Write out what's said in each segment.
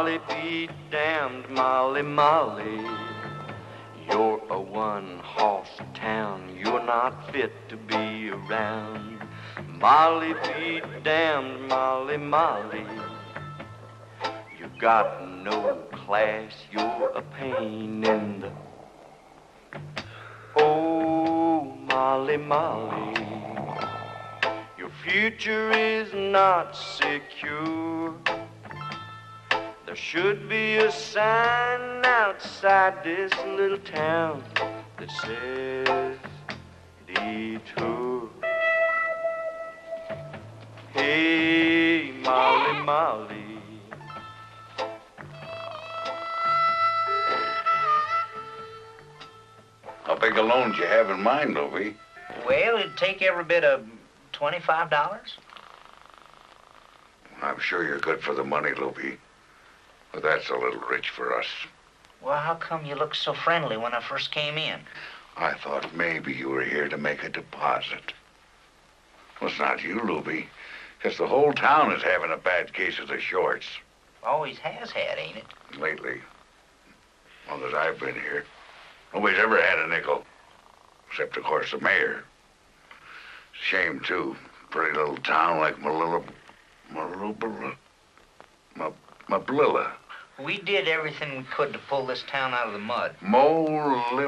Molly be damned, Molly, Molly. You're a one-horse town, you're not fit to be around. Molly be damned, Molly, Molly. You got no class, you're a pain in the... Oh, Molly, Molly. Your future is not secure. There should be a sign outside this little town that says detour. Hey, Molly, Molly. How big a loan do you have in mind, Louie? Well, it'd take every bit of $25. I'm sure you're good for the money, Louie. But that's a little rich for us. Well, how come you looked so friendly when I first came in? I thought maybe you were here to make a deposit. Well, it's not you, Louie. Because the whole town is having a bad case of the shorts. Always has had, ain't it? Lately. As long as I've been here. Nobody's ever had a nickel. Except, of course, the mayor. Shame, too. Pretty little town like Malilla. We did everything we could to pull this town out of the mud. Mollibalilla.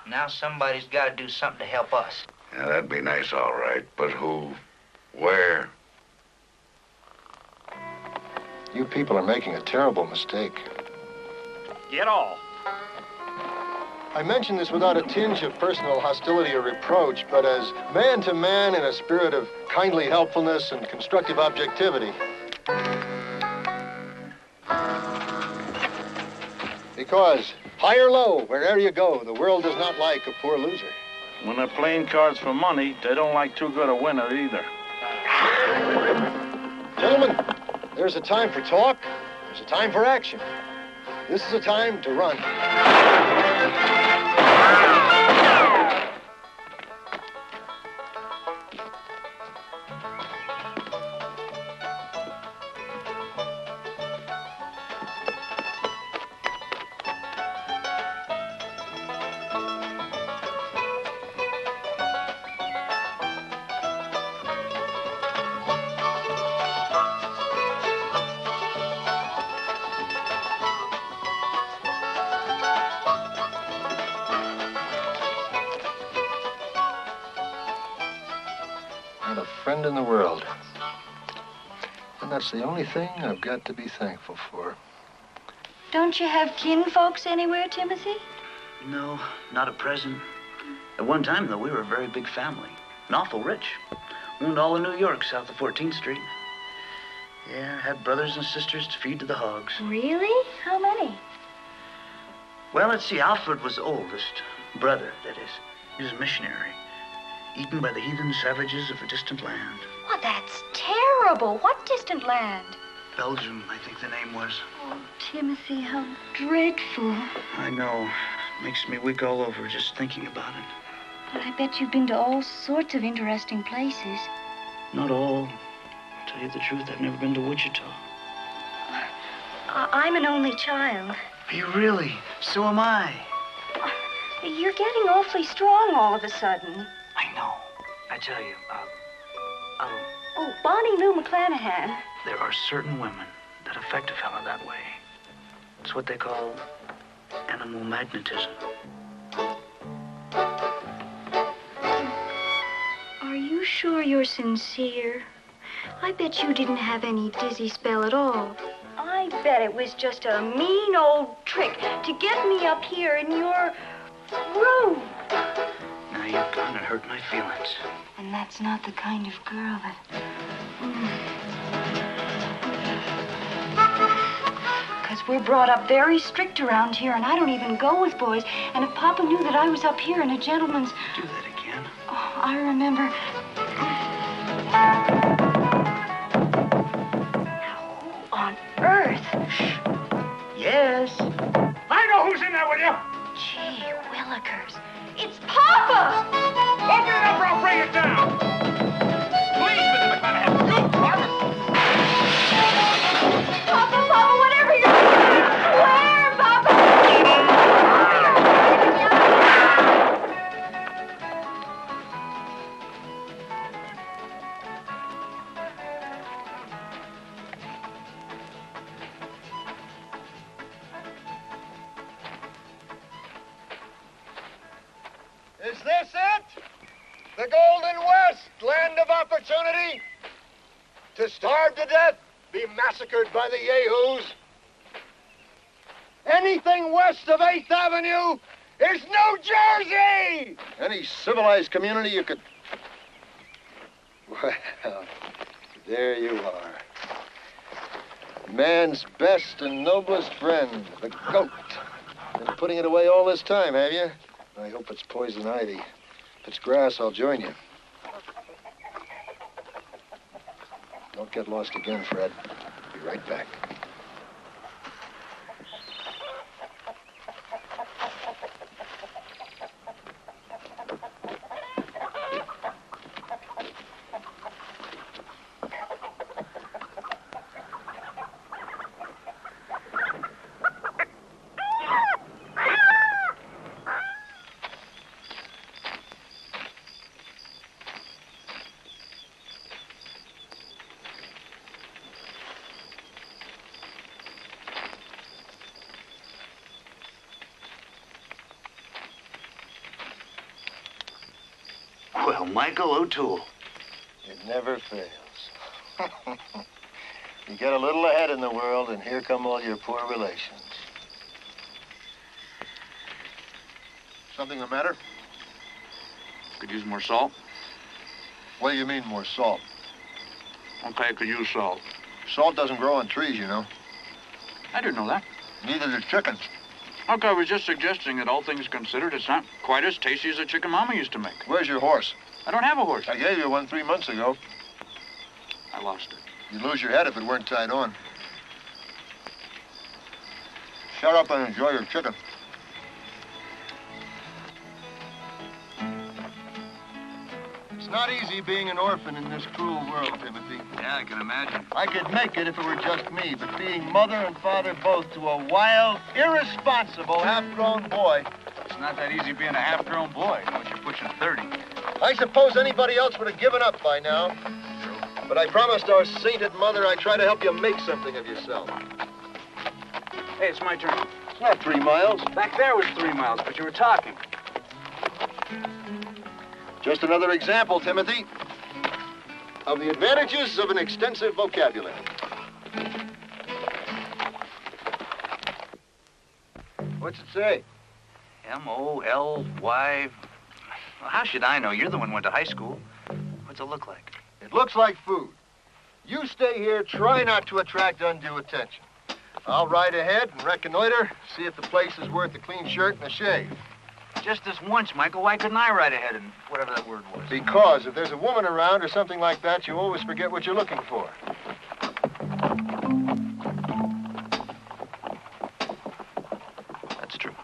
Now somebody's got to do something to help us. Yeah, that'd be nice, all right. But who? Where? You people are making a terrible mistake. Get all. I mention this without a tinge of personal hostility or reproach, but as man to man in a spirit of kindly helpfulness and constructive objectivity. Because, high or low, wherever you go, the world does not like a poor loser. When they're playing cards for money, they don't like too good a winner either. Gentlemen, there's a time for talk, there's a time for action. This is a time to run. Not a friend in the world. And that's the only thing I've got to be thankful for. Don't you have kinfolks anywhere, Timothy? No, not at present. At one time, though, we were a very big family. And awful rich. Owned all of New York, south of 14th Street. Yeah, had brothers and sisters to feed to the hogs. Really? How many? Well, let's see, Alfred was the oldest. Brother, that is. He was a missionary. Eaten by the heathen savages of a distant land. Oh, that's terrible. What distant land? Belgium, I think the name was. Oh, Timothy, how dreadful. I know. Makes me weak all over just thinking about it. But I bet you've been to all sorts of interesting places. Not all. To tell you the truth, I've never been to Wichita. I'm an only child. Are you really? So am I. You're getting awfully strong all of a sudden. I know. I tell you, Oh, Bonnie Lou McClanahan. there are certain women that affect a fella that way. It's what they call animal magnetism. Are you sure you're sincere? I bet you didn't have any dizzy spell at all. I bet it was just a mean old trick to get me up here in your room. Now you've gone and hurt my feelings. And that's not the kind of girl that... Because we're brought up very strict around here, and I don't even go with boys. And if Papa knew that I was up here in a gentleman's... Do that again. Oh, I remember... Now, who on earth? Shh. Yes. I know who's in there with you. Gee willikers. It's Papa! Open it up or I'll bring it down. Please, Mr. McClanahan. You, Barbara. Papa, what Is this it? The Golden West, land of opportunity? To starve to death, be massacred by the yahoos? Anything west of 8th Avenue is New Jersey! Any civilized community you could... Well, there you are. Man's best and noblest friend, the goat. Been putting it away all this time, have you? I hope it's poison ivy. If it's grass, I'll join you. Don't get lost again, Fred. Be right back. Well, Michael O'Toole. It never fails. You get a little ahead in the world, and here come all your poor relations. Something the matter? Could use more salt. What do you mean, more salt? Okay, I could use salt. Salt doesn't grow on trees, you know. I didn't know that. Neither do chickens. Okay, I was just suggesting that all things considered, it's not quite as tasty as the chicken Mama used to make. Where's your horse? I don't have a horse. I gave you one 3 months ago. I lost it. You'd lose your head if it weren't tied on. Shut up and enjoy your chicken. It's not easy being an orphan in this cruel world, Timothy. Yeah, I can imagine. I could make it if it were just me, but being mother and father both to a wild, irresponsible, half-grown boy... It's not that easy being a half-grown boy once you're pushing 30. I suppose anybody else would have given up by now. But I promised our sainted mother I'd try to help you make something of yourself. Hey, it's my turn. It's not 3 miles. Back there was 3 miles, but you were talking. Just another example, Timothy, of the advantages of an extensive vocabulary. What's it say? M-O-L-Y... Well, how should I know? You're the one who went to high school. What's it look like? It looks like food. You stay here, try not to attract undue attention. I'll ride ahead and reconnoiter, see if the place is worth a clean shirt and a shave. Just this once, Michael. Why couldn't I ride ahead and whatever that word was? Because if there's a woman around or something like that, you always forget what you're looking for. That's true.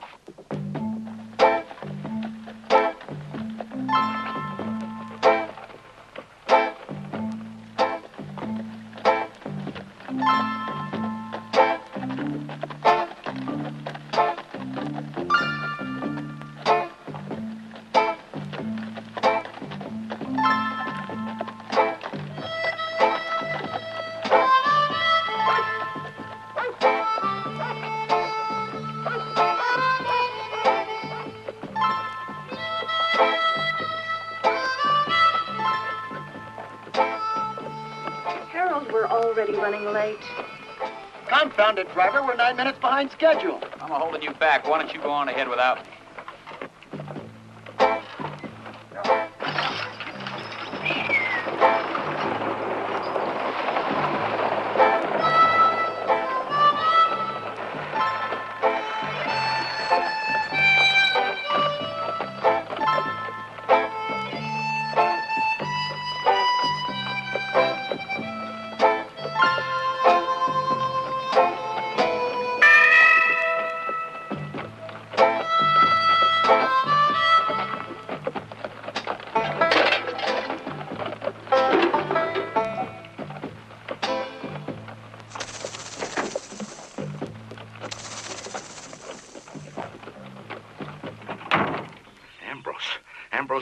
Running late. Confound it, driver. We're 9 minutes behind schedule. I'm holding you back. Why don't you go on ahead without me?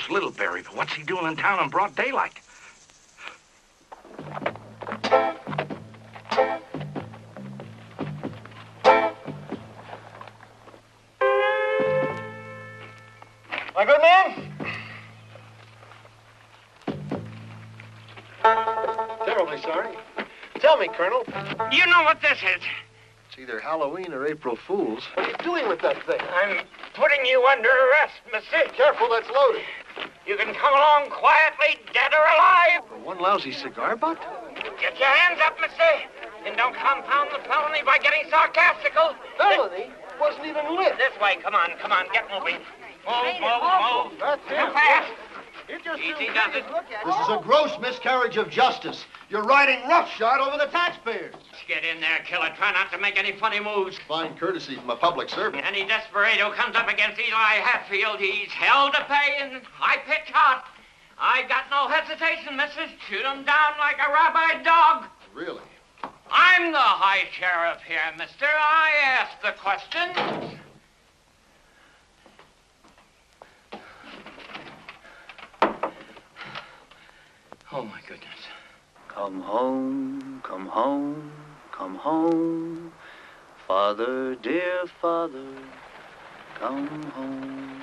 Littleberry, but what's he doing in town in broad daylight? My good man, Hi, Sarnie. Tell me, Colonel. You know what this is? It's either Halloween or April Fool's. What are you doing with that thing? I'm putting you under arrest, mister. Careful, that's loaded. You can come along quietly, dead or alive. For one lousy cigar butt? Get your hands up, mister. And don't compound the felony by getting sarcastical. Felony? Wasn't even lit. This way, come on, get moving. Move. That's Too it. fast. It just Easy does it. This is a gross miscarriage of justice. You're riding roughshod over the taxpayers. Get in there, killer. Try not to make any funny moves. Fine courtesy from a public servant. Any desperado comes up against Eli Hatfield, he's hell to pay and high pitch hot. I got no hesitation, missus. Shoot him down like a rabbi dog. Really? I'm the high sheriff here, mister. I asked the question. Oh, my goodness. Come home, come home, come home. Father, dear father, come home.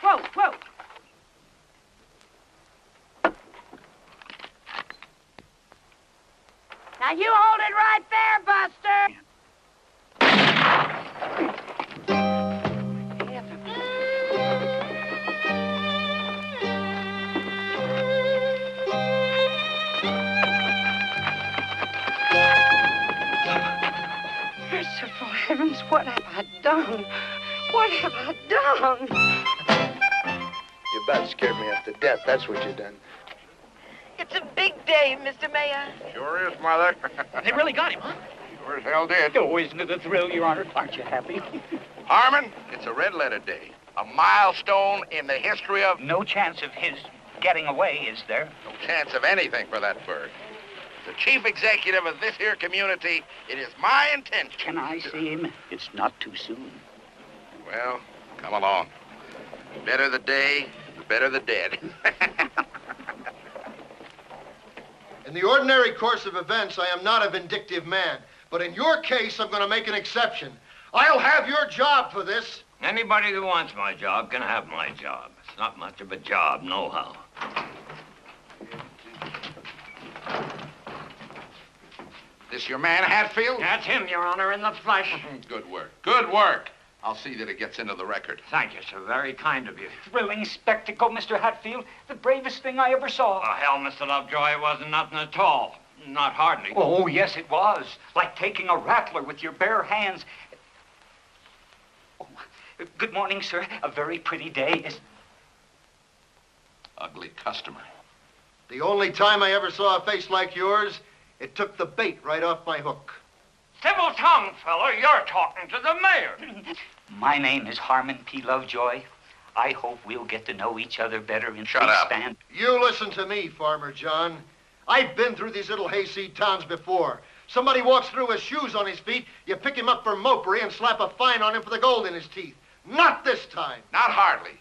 Whoa. Now you hold it right there, Buster. Merciful heavens, what have I done? What have I done? You about scared me half to death. That's what you done. It's a big day, Mr. Mayor. Sure is, Mother. They really got him, huh? Sure as hell did. Oh, isn't it a thrill, Your Honor? Aren't you happy? Harmon, it's a red letter day. A milestone in the history of... No chance of his getting away, is there? No chance of anything for that bird. The chief executive of this here community, it is my intention... Can I see him? It's not too soon. Well, come along. Better the day, the better the dead. In the ordinary course of events, I am not a vindictive man. But in your case, I'm going to make an exception. I'll have your job for this. Anybody that wants my job can have my job. It's not much of a job, nohow. This your man, Hatfield? That's him, Your Honor, in the flesh. Good work. Good work. I'll see that it gets into the record. Thank you, sir. Very kind of you. Thrilling spectacle, Mr. Hatfield. The bravest thing I ever saw. Oh, hell, Mr. Lovejoy, it wasn't nothing at all. Not hardly. Oh, yes, it was. Like taking a rattler with your bare hands. Oh, good morning, sir. A very pretty day. Ugly customer. The only time I ever saw a face like yours, it took the bait right off my hook. Civil tongue, fella. You're talking to the mayor. My name is Harmon P. Lovejoy. I hope we'll get to know each other better in Shut up. stand. You listen to me, Farmer John. I've been through these little hayseed towns before. Somebody walks through with shoes on his feet, you pick him up for mopery and slap a fine on him for the gold in his teeth. Not this time. Not hardly.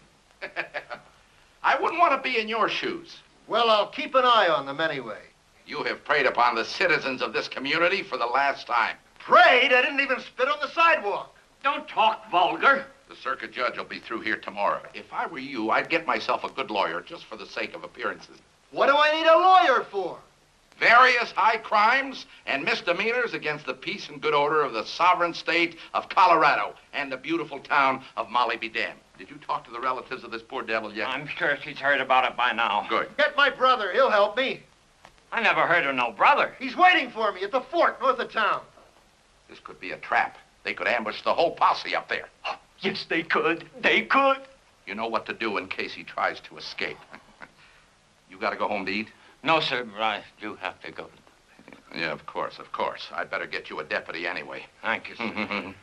I wouldn't want to be in your shoes. Well, I'll keep an eye on them anyway. You have preyed upon the citizens of this community for the last time. Prayed I didn't even spit on the sidewalk. Don't talk vulgar. The circuit judge will be through here tomorrow. If I were you, I'd get myself a good lawyer just for the sake of appearances. What do I need a lawyer for? Various high crimes and misdemeanors against the peace and good order of the sovereign state of Colorado and the beautiful town of Molly be damned. Did you talk to the relatives of this poor devil yet? I'm sure she's heard about it by now. Good. Get my brother. He'll help me. I never heard of no brother. He's waiting for me at the fort north of town. This could be a trap. They could ambush the whole posse up there. Yes, they could. They could. You know what to do in case he tries to escape. You got to go home to eat? No, sir, but I do have to go. Yeah, of course. I'd better get you a deputy anyway. Thank you, sir.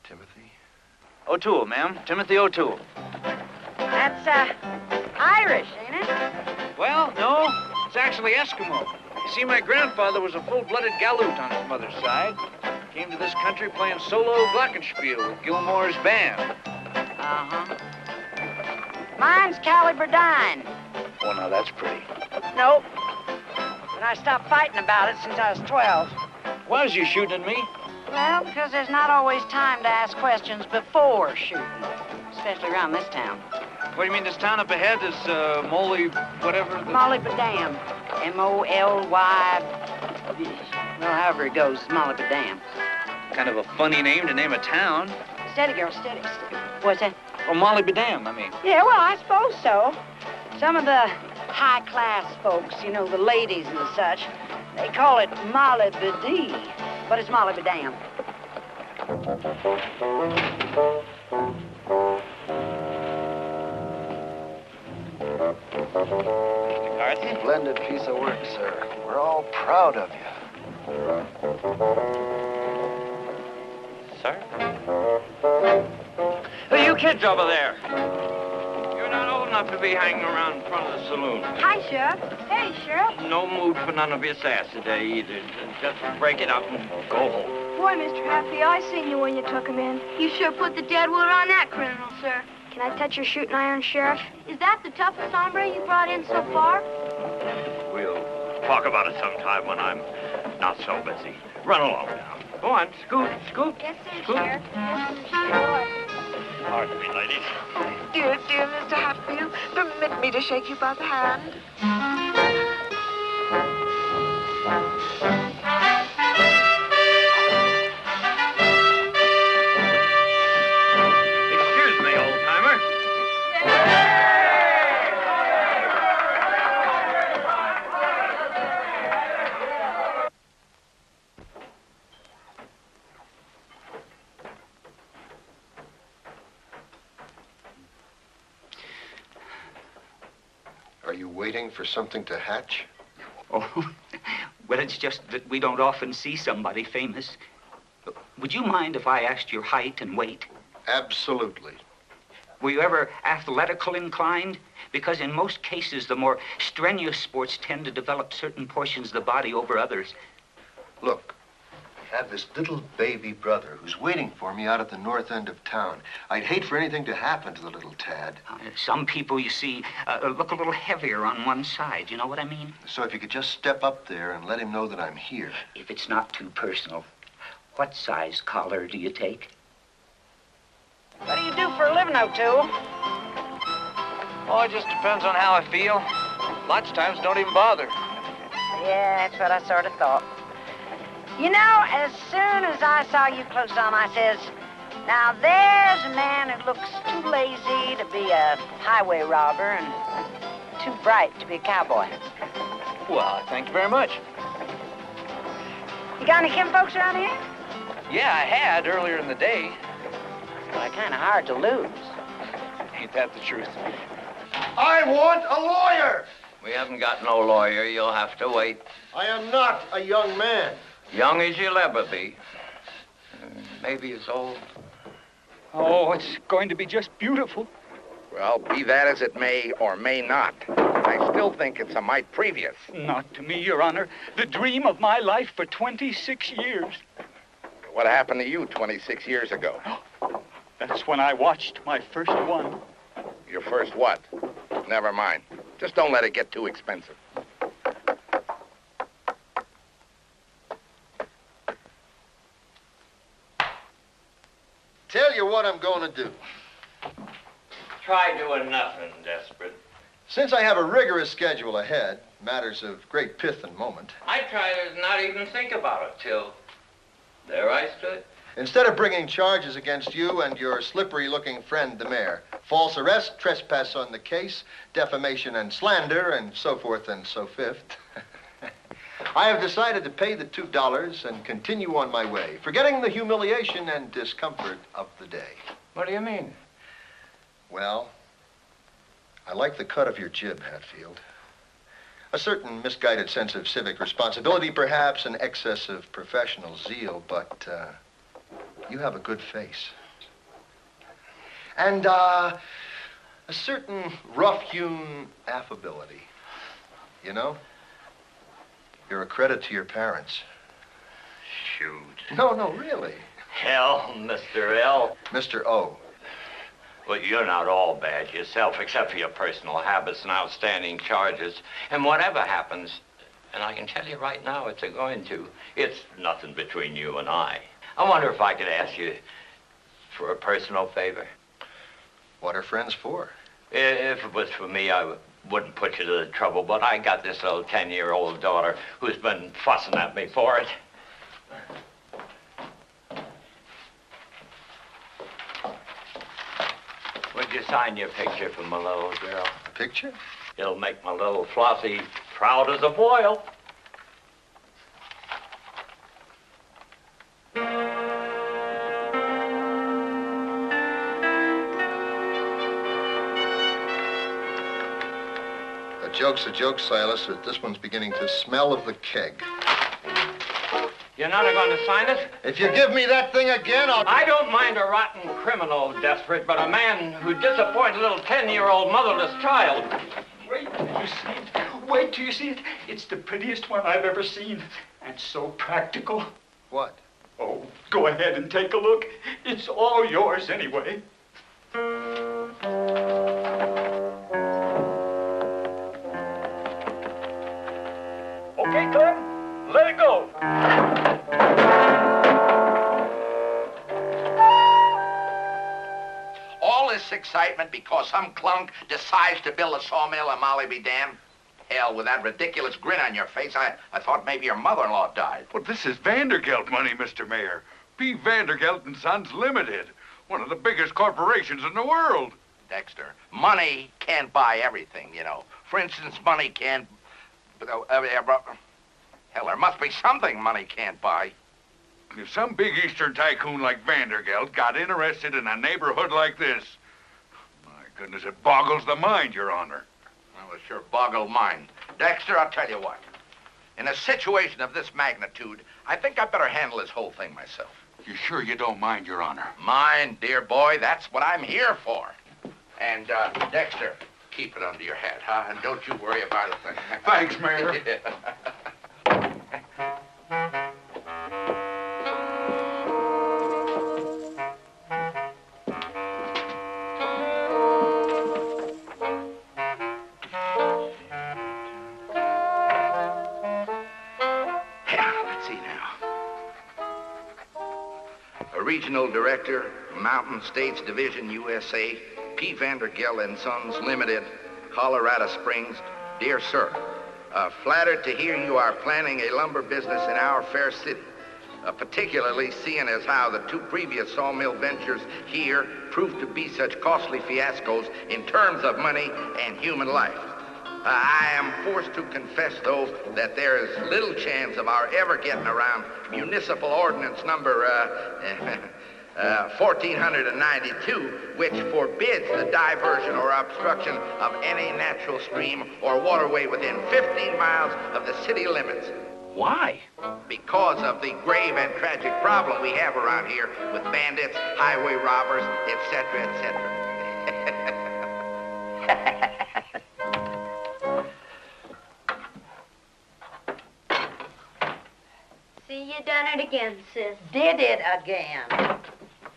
Timothy? O'Toole, ma'am. Timothy O'Toole. That's, Irish, ain't it? Well, no. It's actually Eskimo. You see, my grandfather was a full-blooded galoot on his mother's side. Came to this country playing solo glockenspiel with Gilmore's band. Uh-huh. Mine's Caliberdine. Oh, now that's pretty. Nope. But I stopped fighting about it since I was 12. Why was you shooting at me? Well, because there's not always time to ask questions before shooting, especially around this town. What do you mean, this town up ahead is Molly, whatever? Molly Badam. M-O-L-Y. Well, however it goes, Molly Badam. Kind of a funny name to name a town. Steady, girl, steady. What's that? Well, Molly Badam, I mean. Yeah, well, I suppose so. Some of the high-class folks, you know, the ladies and such, they call it Molly Badee, but it's Molly Badam. McCarthy? Splendid piece of work, sir. We're all proud of you. Sir? Hey, you kids over there. You're not old enough to be hanging around in front of the saloon. Hi, Sheriff. Hey, Sheriff. No mood for none of your sass today either. Just break it up and go home. Boy, Mr. Happy, I seen you when you took him in. You sure put the dead wood on that criminal, sir. Can I touch your shooting iron, Sheriff? Is that the toughest hombre you brought in so far? We'll talk about it sometime when I'm not so busy. Run along now. Go on, scoot, scoot. Yes, sir, scoot. Sheriff. Yes, sir. Pardon me, ladies. Dear, dear Mr. Hatfield, permit me to shake you by the hand. Excuse me, old-timer. Are you waiting for something to hatch? Oh, well, it's just that we don't often see somebody famous. Would you mind if I asked your height and weight? Absolutely. Were you ever athletical inclined? Because in most cases, the more strenuous sports tend to develop certain portions of the body over others. Look, I have this little baby brother who's waiting for me out at the north end of town. I'd hate for anything to happen to the little tad. Some people, you see, look a little heavier on one side. You know what I mean? So if you could just step up there and let him know that I'm here. If it's not too personal, what size collar do you take? What do you do for a living, O2? Oh, it just depends on how I feel. Lots of times don't even bother. Yeah, that's what I sort of thought. You know, as soon as I saw you close on, I says, now there's a man who looks too lazy to be a highway robber and too bright to be a cowboy. Well, thank you very much. You got any kinfolks around here? Yeah, I had earlier in the day. Well, kind of hard to lose. Ain't that the truth? I want a lawyer! We haven't got no lawyer. You'll have to wait. I am not a young man. Young as you'll ever be. Maybe as old. Oh, it's going to be just beautiful. Well, be that as it may or may not, I still think it's a mite previous. Not to me, Your Honor. The dream of my life for 26 years. What happened to you 26 years ago? That's when I watched my first one. Your first what? Never mind. Just don't let it get too expensive. Tell you what I'm going to do. Try doing nothing, desperate. Since I have a rigorous schedule ahead, matters of great pith and moment, I try to not even think about it till there I stood. instead of bringing charges against you and your slippery-looking friend, the mayor, false arrest, trespass on the case, defamation and slander, and so forth and so fifth, I have decided to pay the $2 and continue on my way, forgetting the humiliation and discomfort of the day. What do you mean? Well, I like the cut of your jib, Hatfield. A certain misguided sense of civic responsibility, perhaps, an excess of professional zeal, but you have a good face. And a certain rough-hewn affability, you know? You're a credit to your parents. Shoot. No, really. Hell, Mr. L. Mr. O. Well, you're not all bad yourself, except for your personal habits and outstanding charges. And whatever happens, and I can tell you right now it's going to, it's nothing between you and I. I wonder if I could ask you for a personal favor. What are friends for? If it was for me, I wouldn't put you to the trouble, but I got this little 10-year-old daughter who's been fussing at me for it. Would you sign your picture for my little girl? A picture? It'll make my little Flossie proud as a boil. A joke's a joke, Silas, but this one's beginning to smell of the keg. You're not going to sign it? If you give me that thing again, I'll... I don't mind a rotten criminal, Desperate, but a man who disappoints a little 10-year-old motherless child. Wait till you see it. Wait till you see it. It's the prettiest one I've ever seen. And so practical. What? Oh, go ahead and take a look. It's all yours anyway. Okay, Clem, let it go. All this excitement because some clunk decides to build a sawmill and Molly be damned? Hell, with that ridiculous grin on your face, I thought maybe your mother-in-law died. Well, this is Vandergelt money, Mr. Mayor. P. Vandergelt and Sons Limited, one of the biggest corporations in the world. Dexter, money can't buy everything, you know. For instance, money can't... Hell, there must be something money can't buy. If some big Eastern tycoon like Vandergelt got interested in a neighborhood like this, my goodness, it boggles the mind, Your Honor. Well, it sure boggled mine. Dexter, I'll tell you what. In a situation of this magnitude, I think I better handle this whole thing myself. You sure you don't mind, Your Honor? Mind, dear boy, that's what I'm here for. And, Dexter, keep it under your hat, huh? And don't you worry about a thing. Thanks, Mayor. Regional Director, Mountain States Division, USA, P. Vandergelt and Sons Limited, Colorado Springs. Dear Sir, flattered to hear you are planning a lumber business in our fair city, particularly seeing as how the two previous sawmill ventures here proved to be such costly fiascos in terms of money and human life. I am forced to confess, though, that there is little chance of our ever getting around Municipal Ordinance number 1492, which forbids the diversion or obstruction of any natural stream or waterway within 15 miles of the city limits. Why? Because of the grave and tragic problem we have around here with bandits, highway robbers, etc., etc. See, you done it again, sis. Did it again.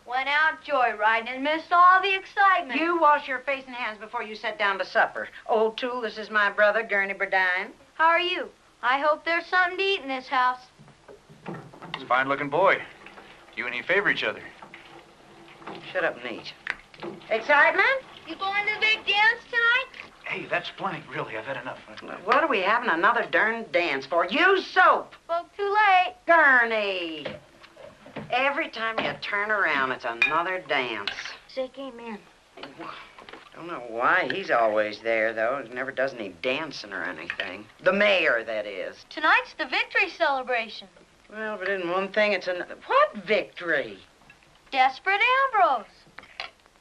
Went out joyriding and missed all the excitement. You wash your face and hands before you sit down to supper. Old Tool, this is my brother, Gurney Burdine. How are you? I hope there's something to eat in this house. He's a fine-looking boy. You and he favor each other. Shut up and eat. Excitement? You going to the big dance tonight? Hey, that's plenty, really. I've had enough. What are we having another darn dance for? Use soap. Spoke too late. Gurney. Every time you turn around, it's another dance. Say, came in. Don't know why he's always there, though. He never does any dancing or anything. The mayor, that is. Tonight's the victory celebration. Well, if it isn't one thing, it's another. What victory? Desperate Ambrose.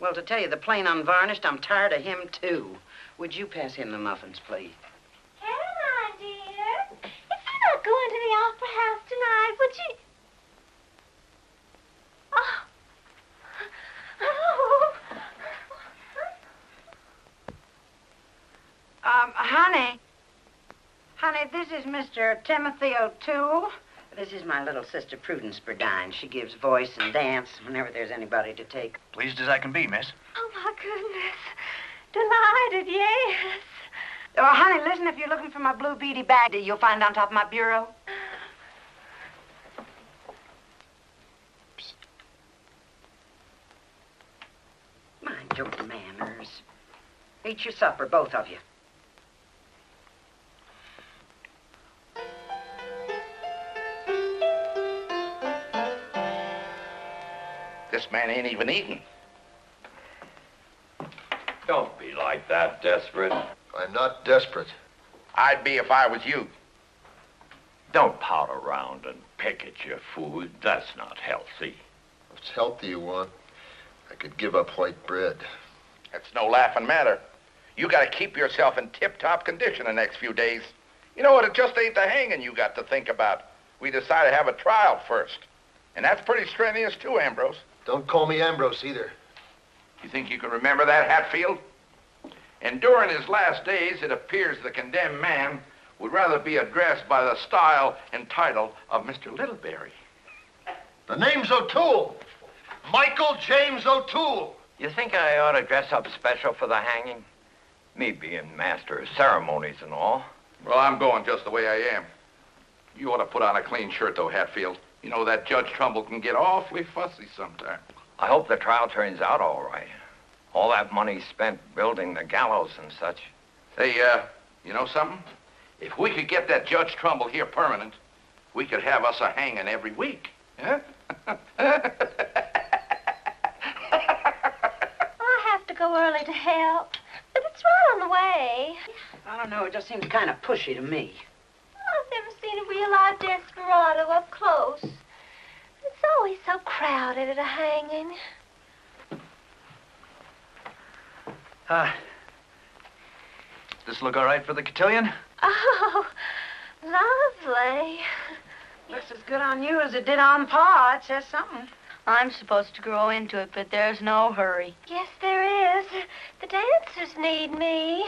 Well, to tell you the plain unvarnished, I'm tired of him, too. Would you pass him the muffins, please? Can I, dear? If you're not going to the opera house tonight, would you... Oh. Oh. Honey, this is Mr. Timothy O'Toole. This is my little sister, Prudence Burdine. She gives voice and dance whenever there's anybody to take. Pleased as I can be, miss. Oh, my goodness. Delighted, yes. Oh, honey, listen, if you're looking for my blue beady bag, you'll find it on top of my bureau. Psst. Mind your manners. Eat your supper, both of you. This man ain't even eating. Don't be like that, desperate. I'm not desperate. I'd be if I was you. Don't pout around and pick at your food. That's not healthy. What's healthy you want? I could give up white bread. That's no laughing matter. You gotta keep yourself in tip-top condition the next few days. You know what? It just ain't the hanging you got to think about. We decided to have a trial first. And that's pretty strenuous too, Ambrose. Don't call me Ambrose either. You think you can remember that, Hatfield? And during his last days, it appears the condemned man would rather be addressed by the style and title of Mr. Littleberry. The name's O'Toole. Michael James O'Toole. You think I ought to dress up special for the hanging? Me being master of ceremonies and all. Well, I'm going just the way I am. You ought to put on a clean shirt, though, Hatfield. You know, that Judge Trumbull can get awfully fussy sometimes. I hope the trial turns out all right. All that money spent building the gallows and such. Hey, you know something? If we could get that Judge Trumbull here permanent, we could have us a hanging every week. Yeah? I have to go early to help, but it's right on the way. I don't know, it just seems kind of pushy to me. I've never seen a real live desperado up close. It's always so crowded at a hanging. This look all right for the cotillion? Oh, lovely. Looks as good on you as it did on Pa. It says something. I'm supposed to grow into it, but there's no hurry. Yes, there is. The dancers need me.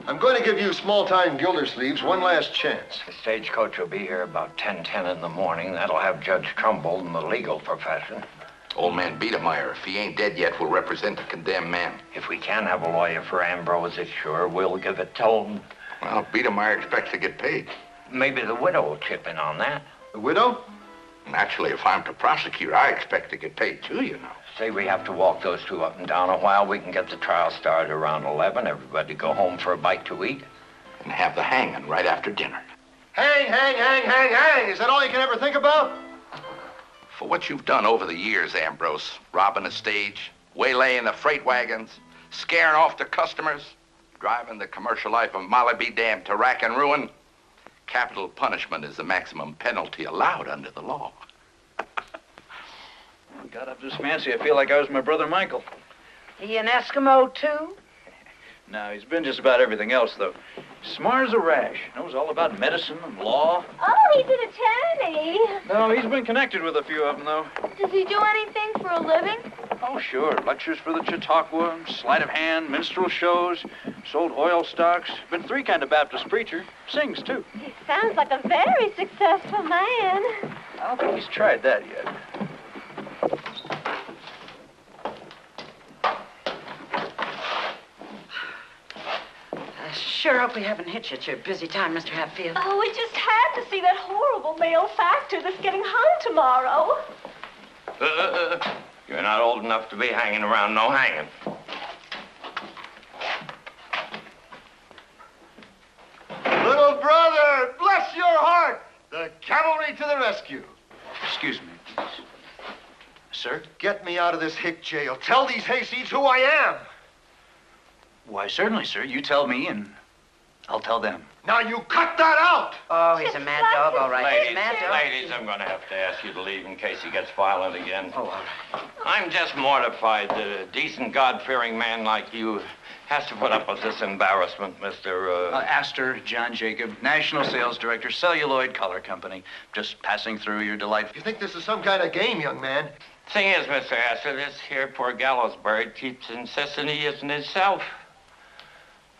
I'm going to give you small-time Gildersleeves one last chance. The stagecoach will be here about 10:10 in the morning. That'll have Judge Trumbull in the legal profession. Old man Biedermeyer, if he ain't dead yet, will represent the condemned man. If we can have a lawyer for Ambrose, it sure will give it to him. Well, Biedermeyer expects to get paid. Maybe the widow will chip in on that. The widow? Naturally, if I'm to prosecute, I expect to get paid too, you know. Say we have to walk those two up and down a while. We can get the trial started around 11. Everybody go home for a bite to eat. And have the hanging right after dinner. Hang, hang, hang, hang, hang. Is that all you can ever think about? For what you've done over the years, Ambrose, robbing the stage, waylaying the freight wagons, scaring off the customers, driving the commercial life of Molly be damned to rack and ruin, capital punishment is the maximum penalty allowed under the law. I got up this fancy. I feel like I was my brother Michael. He an Eskimo, too? No, he's been just about everything else, though. Smart as a rash. Knows all about medicine and law. Oh, he's an attorney. No, he's been connected with a few of them, though. Does he do anything for a living? Oh, sure. Lectures for the Chautauqua, sleight of hand, minstrel shows, sold oil stocks. Been 3 kind of Baptist preacher. Sings, too. He sounds like a very successful man. I don't think he's tried that yet. Sure hope we haven't hit you at your busy time, Mr. Hatfield. Oh, we just had to see that horrible male factor that's getting hung tomorrow. You're not old enough to be hanging around no hanging. Little brother, bless your heart. The cavalry to the rescue. Excuse me, please. Sir? Get me out of this hick jail. Tell these hayseeds who I am. Why, certainly, sir. You tell me, and I'll tell them. Now, you cut that out. Oh, he's a mad dog, all right. He's a mad dog. Ladies, I'm going to have to ask you to leave in case he gets violent again. Oh, all right. I'm just mortified that a decent, God-fearing man like you has to put up with this embarrassment, Mr. Astor John Jacob, National Sales Director, Celluloid Color Company. Just passing through your delightful... You think this is some kind of game, young man? Thing is, Mr. Astor, this here poor gallows bird keeps insisting he isn't himself.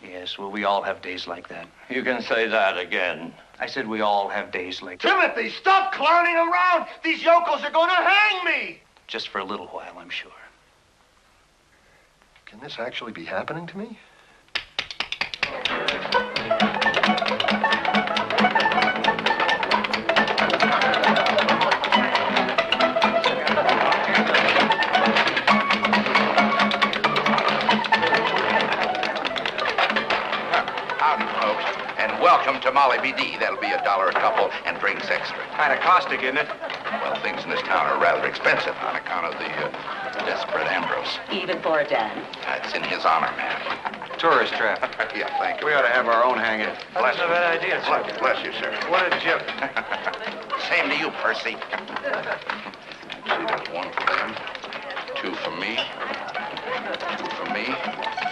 Yes, well, we all have days like that. You can say that again. I said we all have days like that. Timothy, stop clowning around! These yokels are gonna hang me! Just for a little while, I'm sure. Can this actually be happening to me? Howdy, folks, and welcome to Molly BD. That'll be $1 a couple and drinks extra. Kind of caustic, isn't it? Well, things in this town are rather expensive on account of the desperate Ambrose. Even for a dime. It's in his honor, ma'am. Tourist trap. Yeah, thank you. We ought to have our own hanging. Bless That's a you. bad idea, sir. Bless you, sir. What a jip. Same to you, Percy. See, there's one for them, 2 for me, 2 for me,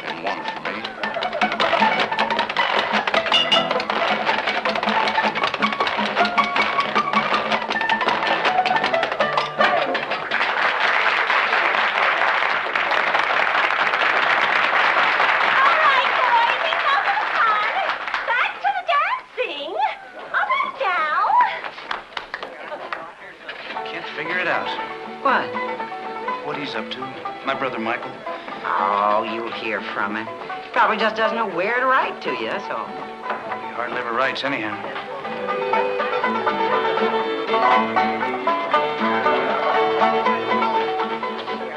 and 1 for me. What? What he's up to. My brother Michael. Oh, you'll hear from him. Probably just doesn't know where to write to you, that's all. He hardly ever writes anyhow.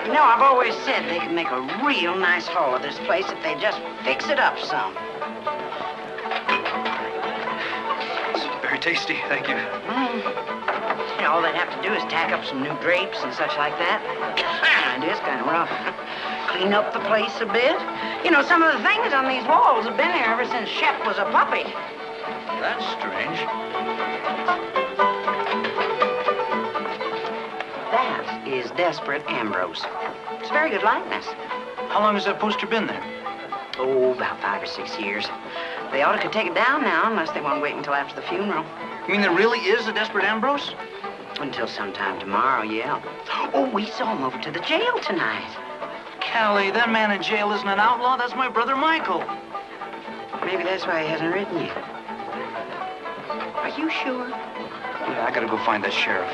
You know, I've always said they could make a real nice haul of this place if they just fix it up some. It's very tasty, thank you. You know, all they'd have to do is tack up some new drapes and such like that. It is kind of rough. Clean up the place a bit. You know, some of the things on these walls have been there ever since Shep was a puppy. That's strange. That is Desperate Ambrose. It's a very good likeness. How long has that poster been there? Oh, about 5 or 6 years. They ought to could take it down now, unless they want to wait until after the funeral. You mean there really is a Desperate Ambrose? Until sometime tomorrow, yeah. Oh, we saw him over to the jail tonight. Callie, that man in jail isn't an outlaw. That's my brother Michael. Maybe that's why he hasn't written you. Are you sure? Yeah, I gotta go find that sheriff.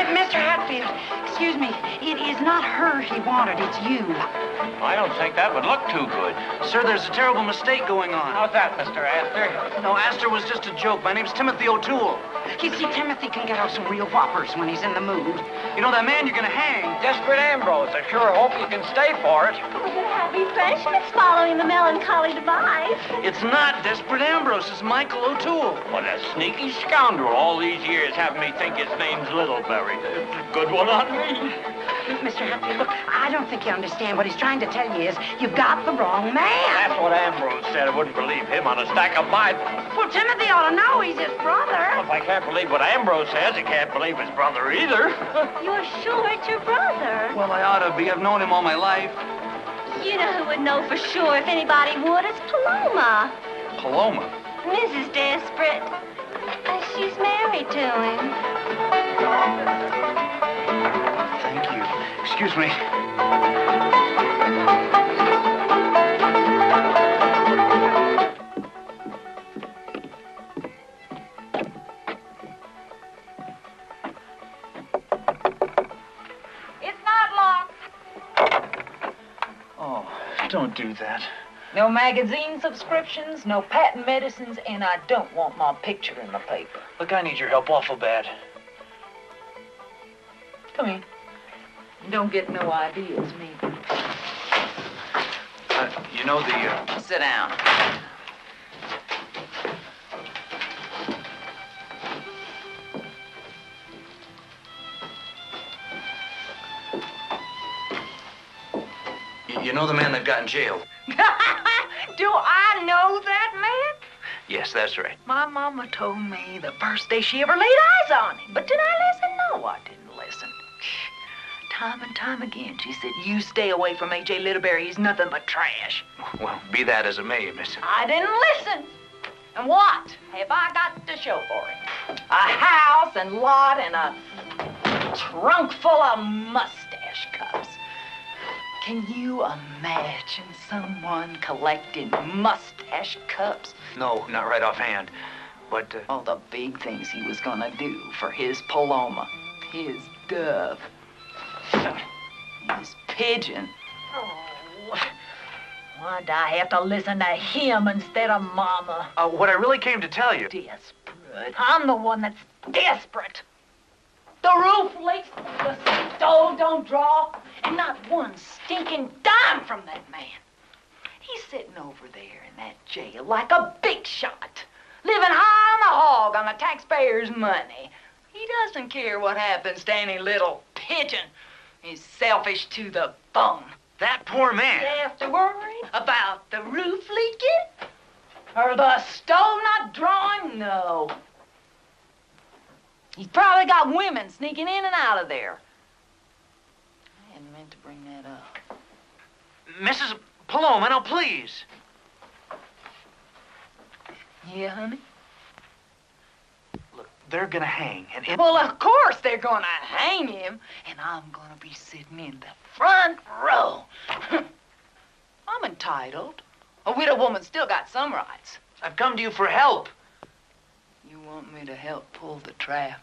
Mr. Hatfield, excuse me. It is not her he wanted, it's you. I don't think that would look too good. Sir, there's a terrible mistake going on. How's that, Mr. Astor? No, Astor was just a joke. My name's Timothy O'Toole. You see, Timothy can get out some real whoppers when he's in the mood. You know that man you're gonna hang? Desperate Ambrose. I sure hope you can stay for it. We're going to have refreshments following the melancholy demise. It's not Desperate Ambrose. It's Michael O'Toole. What a sneaky scoundrel. All these years having me think his name's Littleberry. Good one on me. Mr. Hatfield, look, I don't think you understand. What he's trying to tell you is you've got the wrong man. That's what Ambrose said. I wouldn't believe him on a stack of Bibles. Well, Timothy ought to know he's his brother. Well, if I can't believe what Ambrose says, I can't believe his brother either. You're sure it's your brother? Well, I ought to be. I've known him all my life. You know who would know for sure if anybody would? It's Paloma. Paloma? Mrs. Desperate. She's married to him. Thank you. Excuse me. It's not locked. Oh, don't do that. No magazine subscriptions, no patent medicines, and I don't want my picture in the paper. Look, I need your help awful bad. Come in. Don't get no ideas, me. You know the, Sit down. You know the man that got in jail? Do I know that man? Yes, that's right. My mama told me the first day she ever laid eyes on him. But did I listen? No, I didn't listen. Time and time again, she said, you stay away from A.J. Littleberry. He's nothing but trash. Well, be that as it may, miss. I didn't listen. And what have I got to show for it? A house and lot and a trunk full of mustache cups. Can you imagine someone collecting mustache cups? No, not right offhand. But, Oh, the big things he was gonna do for his Paloma, his dove, his pigeon. Oh, why'd I have to listen to him instead of Mama? what I really came to tell you... Desperate. I'm the one that's desperate. The roof leaks, the stove don't draw, and not one stinking dime from that man. He's sitting over there in that jail like a big shot, living high on the hog on the taxpayers' money. He doesn't care what happens to any little pigeon. He's selfish to the bone. That poor man. You have to worry about the roof leaking? Or the stove not drawing? No. He's probably got women sneaking in and out of there. I hadn't meant to bring that up. Mrs. Paloma, now please. Yeah, honey? Look, they're gonna hang, and... Well, of course they're gonna hang him, and I'm gonna be sitting in the front row. I'm entitled. A widow woman still got some rights. I've come to you for help. You want me to help pull the trap?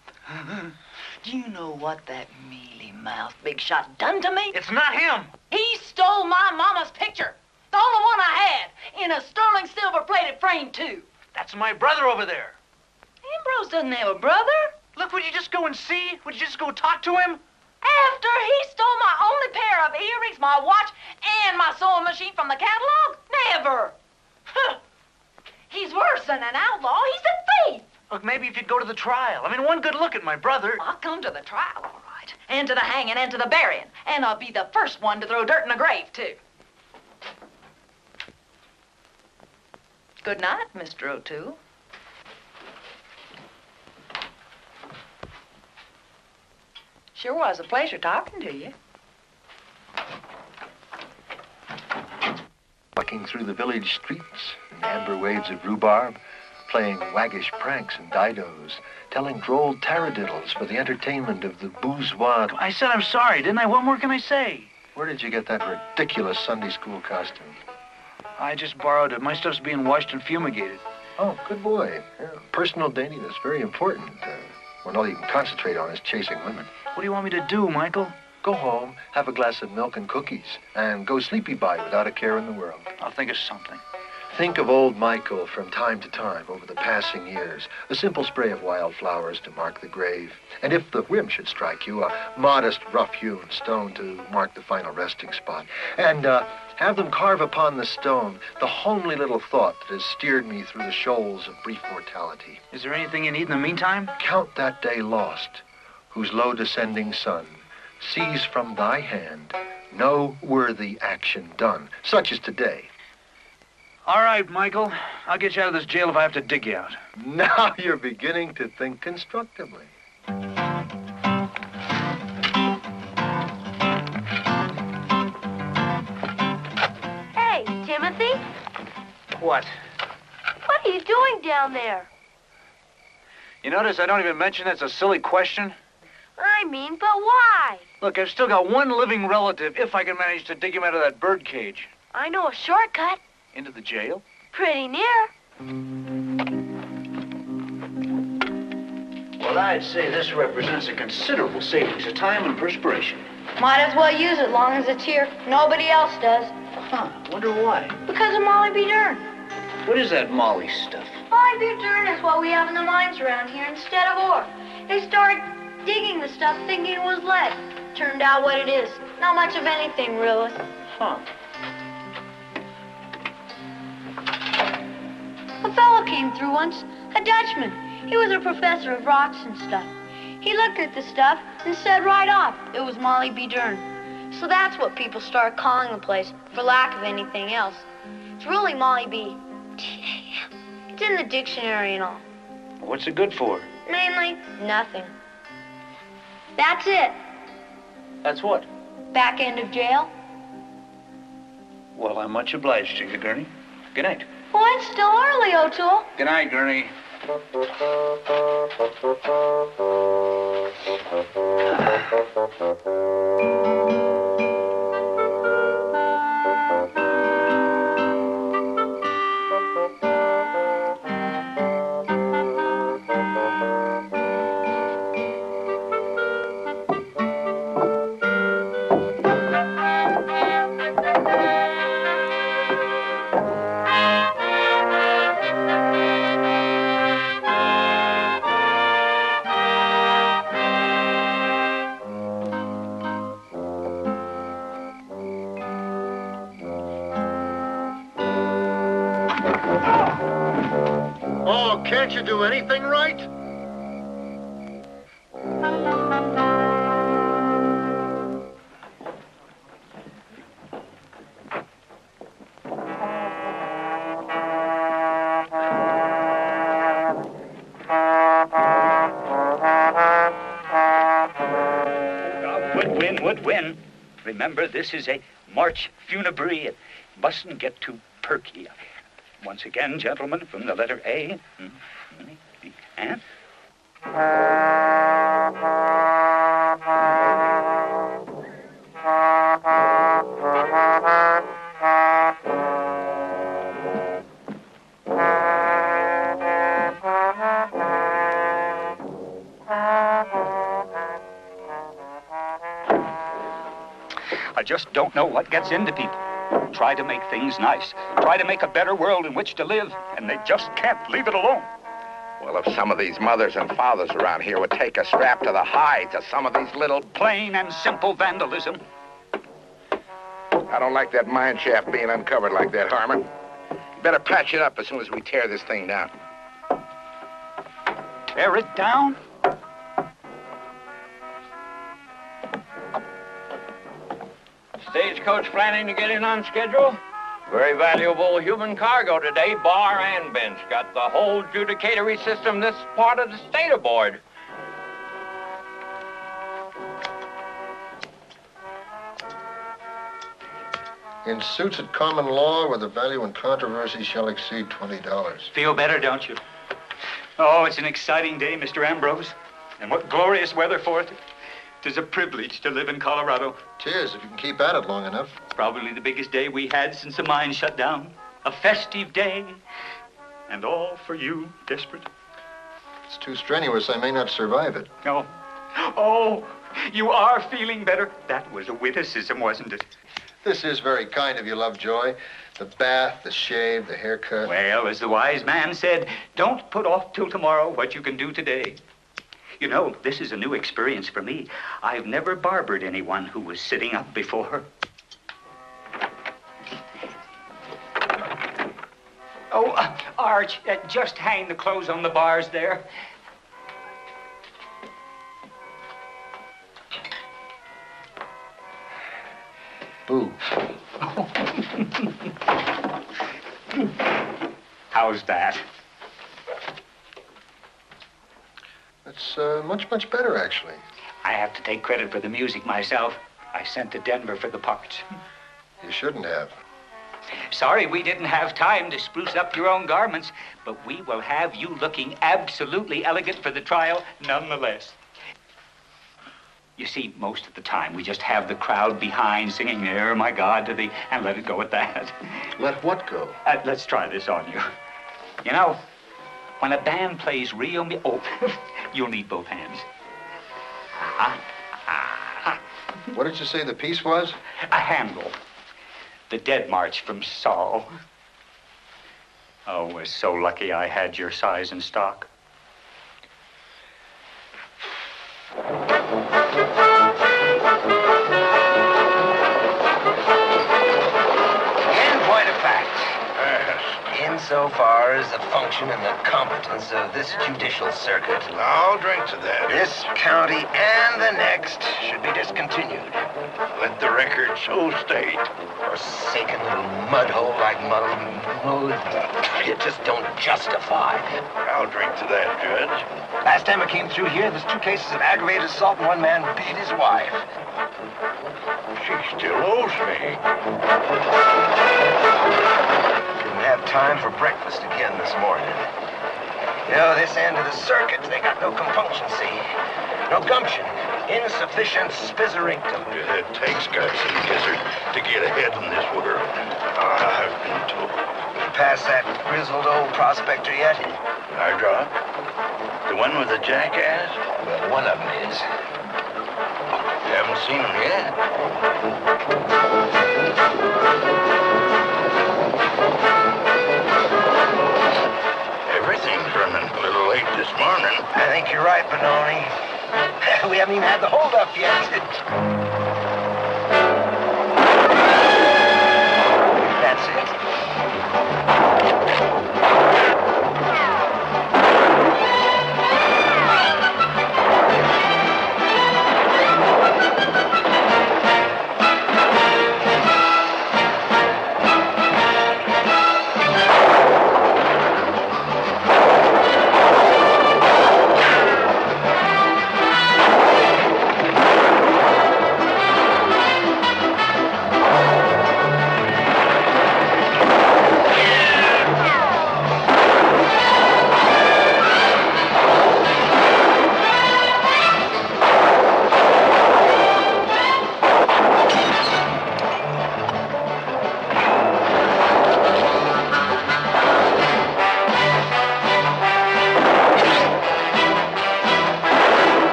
Do you know what that mealy-mouthed big shot done to me? It's not him. He stole my mama's picture. The only one I had, in a sterling silver-plated frame, too. That's my brother over there. Ambrose doesn't have a brother. Look, would you just go and see? Would you just go talk to him? After he stole my only pair of earrings, my watch, and my sewing machine from the catalog? Never. Huh. He's worse than an outlaw. He's a thief. Look, maybe if you'd go to the trial. I mean, one good look at my brother. I'll come to the trial, all right. And to the hanging and to the burying. And I'll be the first one to throw dirt in the grave, too. Good night, Mr. O'Toole. Sure was a pleasure talking to you. Walking through the village streets in amber waves of rhubarb, playing waggish pranks and didos, telling droll taradiddles for the entertainment of the bourgeois. I said I'm sorry, didn't I? What more can I say? Where did you get that ridiculous Sunday school costume? I just borrowed it. My stuff's being washed and fumigated. Oh, good boy. Yeah, personal daintiness, very important. When all you can concentrate on is chasing women. What do you want me to do, Michael? Go home, have a glass of milk and cookies, and go sleepy by without a care in the world. I'll think of something. Think of old Michael from time to time over the passing years. A simple spray of wildflowers to mark the grave. And if the whim should strike you, a modest, rough-hewn stone to mark the final resting spot. And have them carve upon the stone the homely little thought that has steered me through the shoals of brief mortality. Is there anything you need in the meantime? Count that day lost, whose low descending sun sees from thy hand no worthy action done, such as today. All right, Michael. I'll get you out of this jail if I have to dig you out. Now you're beginning to think constructively. Hey, Timothy, What? what are you doing down there? You notice I don't even mention it's a silly question? I mean, but why? Look, I've still got one living relative if I can manage to dig him out of that bird cage. I know a shortcut. Into the jail? Pretty near. Well, I'd say this represents a considerable savings of time and perspiration. Might as well use it long as it's here. Nobody else does. Huh, wonder why. Because of Molly B. Dern. What is that Molly stuff? Molly B. Dern is what we have in the mines around here instead of ore. They started digging the stuff thinking it was lead. Turned out what it is. Not much of anything, really. Huh. A fellow came through once, a Dutchman. He was a professor of rocks and stuff. He looked at the stuff and said right off it was Molly B. Dern. So that's what people started calling the place, for lack of anything else. It's really Molly B. It's in the dictionary and all. What's it good for? Mainly, nothing. That's it. That's what? Back end of jail. Well, I'm much obliged to you, Gurney. Good night. Oh, it's still early, O'Toole. Good night, Gurney. Oh, can't you do anything right? Would win. Remember, this is a March funebree. It mustn't get too perky. Once again, gentlemen, from the letter A. And? I just don't know what gets into people. Try to make things nice. Try to make a better world in which to live, and they just can't leave it alone. Well, if some of these mothers and fathers around here would take a strap to the hide to some of these little... Plain and simple vandalism. I don't like that mine shaft being uncovered like that, Harmon. You better patch it up as soon as we tear this thing down. Tear it down? Stagecoach planning to get in on schedule? Very valuable human cargo today, bar and bench. Got the whole judicatory system this part of the state aboard. In suits at common law where the value in controversy shall exceed $20. Feel better, don't you? Oh, it's an exciting day, Mr. Ambrose. And what glorious weather for it. Tis a privilege to live in Colorado. Tis, if you can keep at it long enough. Probably the biggest day we had since the mine shut down. A festive day. And all for you, Desperate. It's too strenuous. I may not survive it. No. Oh, you are feeling better. That was a witticism, wasn't it? This is very kind of you, Lovejoy. The bath, the shave, the haircut. Well, as the wise man said, don't put off till tomorrow what you can do today. You know, this is a new experience for me. I've never barbered anyone who was sitting up before. Oh, Arch, just hang the clothes on the bars there. Boo. How's that? It's much better, actually. I have to take credit for the music myself. I sent to Denver for the parts. You shouldn't have. Sorry we didn't have time to spruce up your own garments, but we will have you looking absolutely elegant for the trial nonetheless. You see, most of the time, we just have the crowd behind singing, "There, my God," to the, and let it go at that. Let what go? Let's try this on you. You know, when a band plays real you'll need both hands. What did you say the piece was? A handle. The Dead March from Saul. Oh, we're so lucky I had your size in stock. In point of fact, insofar as the function and the competence of this judicial circuit, I'll drink to that. this county and the next should be discontinued. Let the record so state. Forsaken little mud hole like mud. You just don't justify. I'll drink to that, Judge. Last time I came through here, there's 2 cases of aggravated assault and one man beat his wife. She still owes me. Give me have time for breakfast again this morning. You know, this end of the circuit, they got no compunction, see? No gumption. Insufficient spizzerinctum. It takes guts and gizzard to get ahead in this world. I've been told. You past that grizzled old prospector yet? I draw. The one with the jackass? Well, one of them is. You haven't seen him yet. Everything's running a little late this morning. I think you're right, Benoni. We haven't even had the hold-up yet. That's it.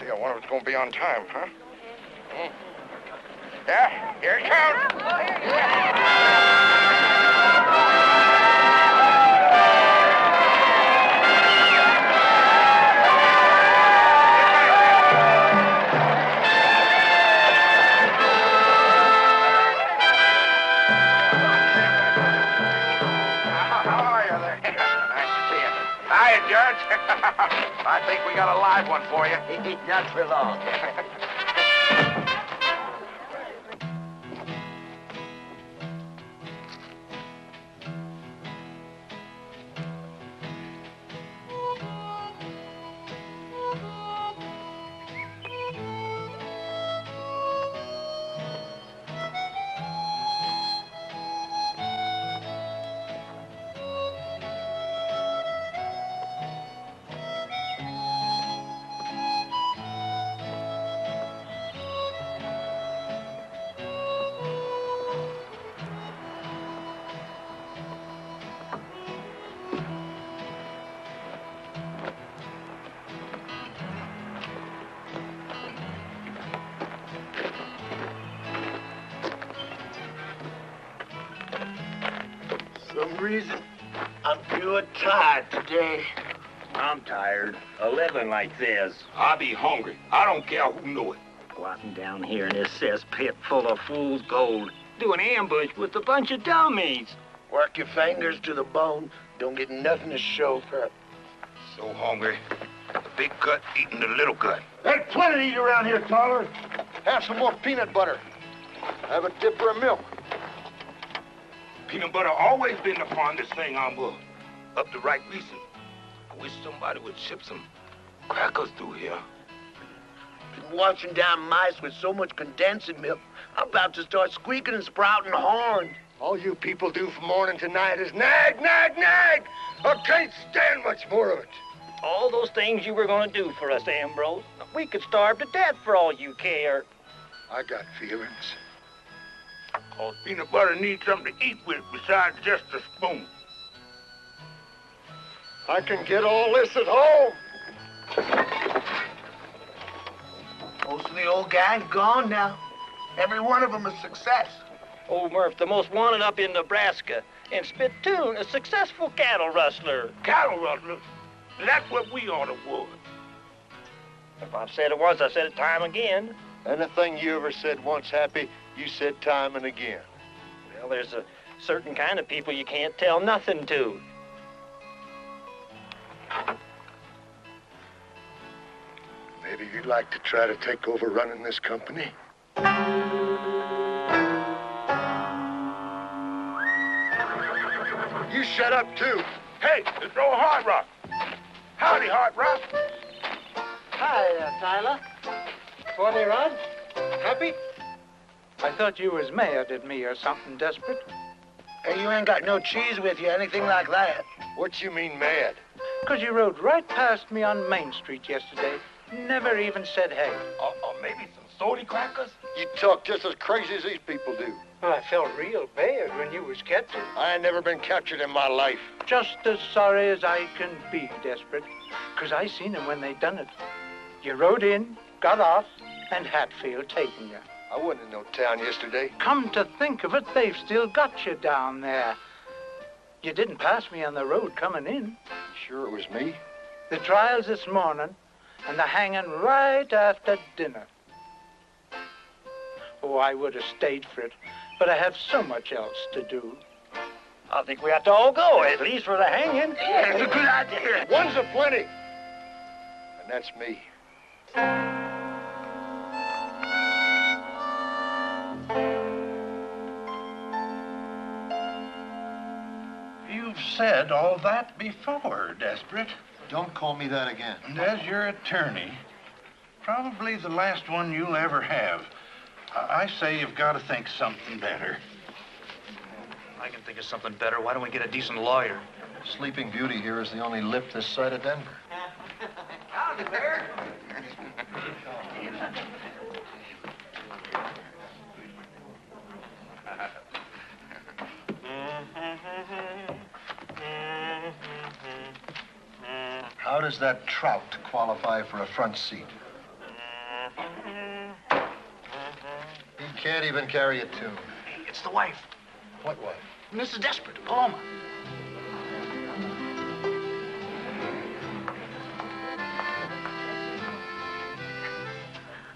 See, I wonder if it's going to be on time, huh? Yeah, here it comes. How are you there? Nice to see you. Hiya, Judge. I think we got a live one for you. Not for long. Some reason I'm feeling tired today. I'm tired of living like this. I be hungry. I don't care who know it. Squatting down here in this cesspit full of fool's gold, doing ambush with a bunch of dummies. Work your fingers to the bone. Don't get nothing to show for it. So hungry. The big gut eating the little gut. There's plenty to eat around here, Toller. Have some more peanut butter. Have a dipper of milk. Peanut butter always been the fondest thing I'm of. Up to right recent. I wish somebody would ship some crackers through here. Been washing down mice with so much condensing milk, I'm about to start squeaking and sprouting horns. All you people do from morning to night is nag, nag, nag. I can't stand much more of it. All those things you were going to do for us, Ambrose. We could starve to death for all you care. I got feelings. Cause peanut butter needs something to eat with besides just a spoon. I can get all this at home. Most of the old gang's gone now. Every one of them a success. Old Murph, the most wanted up in Nebraska. And Spittoon, a successful cattle rustler. Cattle rustler? That's what we ought to was. If I've said it once, I said it time again. Anything you ever said once, Happy, You said time and again. Well, there's a certain kind of people you can't tell nothing to. Maybe you'd like to try to take over running this company? You shut up, too. Hey, it's Joe Hard Rock. Howdy, Hard Rock. Hi, Tyler. 40 Rod? Happy? I thought you was mad at me or something desperate. Hey, you ain't got no cheese with you, anything like that. What you mean mad? 'Cause you rode right past me on Main Street yesterday. Never even said hey. Or maybe some salty crackers? You talk just as crazy as these people do. Well, I felt real bad when you was captured. I ain't never been captured in my life. Just as sorry as I can be, Desperate. 'Cause I seen them when they done it. You rode in, got off, and Hatfield taking you. I wasn't in no town yesterday. Come to think of it, they've still got you down there. You didn't pass me on the road coming in. Sure it was me? The trial's this morning, and the hanging right after dinner. Oh, I would have stayed for it, but I have so much else to do. I think we have to all go, at least for the hanging. Yeah, it's a good idea. One's a plenty. And that's me. You've said all that before, Desperate. Don't call me that again. And as your attorney, probably the last one you'll ever have, I say you've got to think something better. I can think of something better. Why don't we get a decent lawyer? Sleeping Beauty here is the only lip this side of Denver. Howdy, Bear. How does that trout qualify for a front seat? He can't even carry a tune. It's the wife. What wife? Mrs. Desperate, Paloma.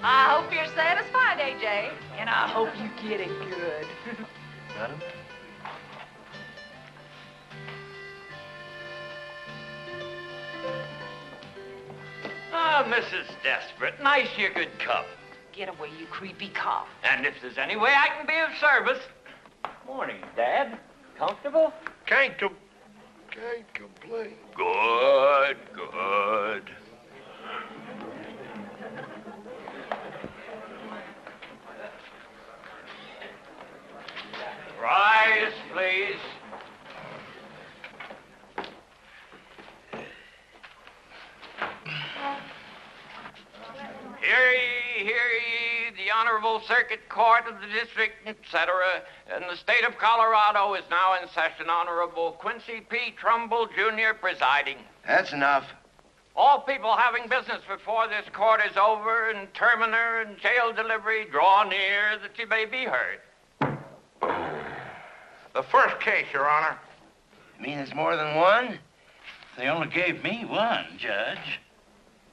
I hope you're satisfied, AJ. And I hope you get it good. Madam? Ah, Mrs. Desperate, nice you could come. Get away, you creepy cop. And if there's any way I can be of service. Morning, Dad. Comfortable? Can't complain. Good, good. Rise, please. Hear ye, the Honorable Circuit Court of the District, etc., in the state of Colorado is now in session. Honorable Quincy P. Trumbull, Jr., presiding. That's enough. All people having business before this court is over, and terminer and jail delivery draw near that you may be heard. The first case, Your Honor. You mean there's more than one? They only gave me one, Judge.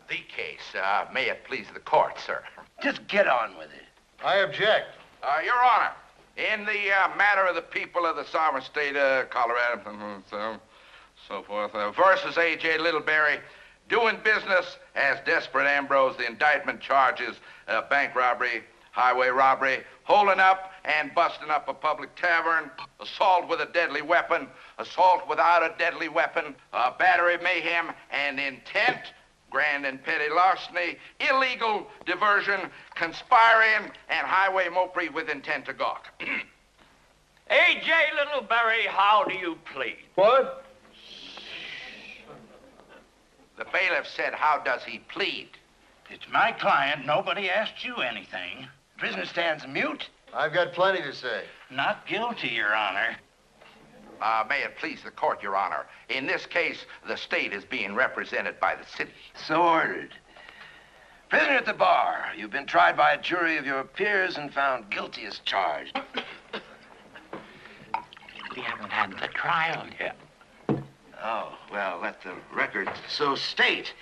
The case, may it please the court, sir. Just get on with it. I object. Your Honor, in the matter of the people of the sovereign state of Colorado, so forth, versus A.J. Littleberry, doing business as Desperate Ambrose, the indictment charges bank robbery, highway robbery, holding up and busting up a public tavern, assault with a deadly weapon, assault without a deadly weapon, battery, mayhem, and intent, grand and petty larceny, illegal diversion, conspiring, and highway mopery with intent to gawk. A.J. Littleberry, how do you plead? What? The bailiff said, how does he plead? It's my client. Nobody asked you anything. Prisoner stands mute. I've got plenty to say. Not guilty, Your Honor. May it please the court, Your Honor. In this case, the state is being represented by the city. So ordered. Prisoner at the bar, you've been tried by a jury of your peers and found guilty as charged. We haven't had the trial yet. Oh, well, let the record so state.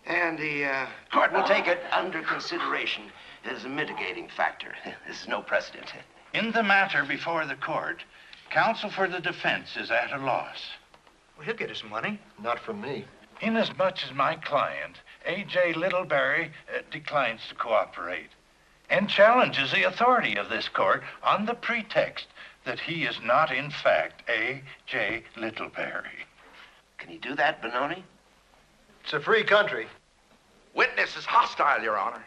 And the court will take it under consideration as a mitigating factor. This is no precedent. In the matter before the court, counsel for the defense is at a loss. Well, he'll get his money. Not from me. Inasmuch as my client, A.J. Littleberry, declines to cooperate and challenges the authority of this court on the pretext that he is not, in fact, A.J. Littleberry. Can you do that, Benoni? It's a free country. Witness is hostile, Your Honor.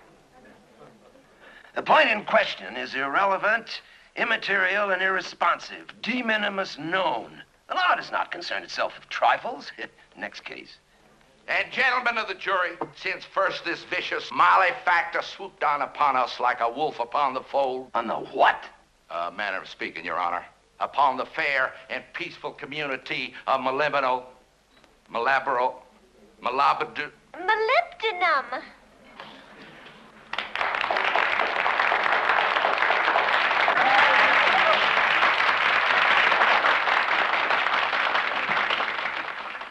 The point in question is irrelevant, immaterial, and irresponsive. De minimis known. The law does not concern itself with trifles. Next case. And gentlemen of the jury, since first this vicious malefactor swooped down upon us like a wolf upon the fold. On the what? Manner of speaking, Your Honor. Upon the fair and peaceful community of Molybdenum.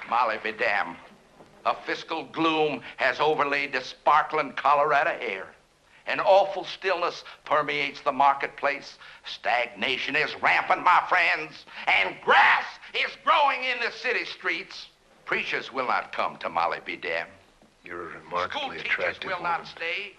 Molly be damned. A fiscal gloom has overlaid the sparkling Colorado air. An awful stillness permeates the marketplace. Stagnation is rampant, my friends, and grass is growing in the city streets. Preachers will not come to Molly be damned. You're a remarkably attractive will woman. not stay.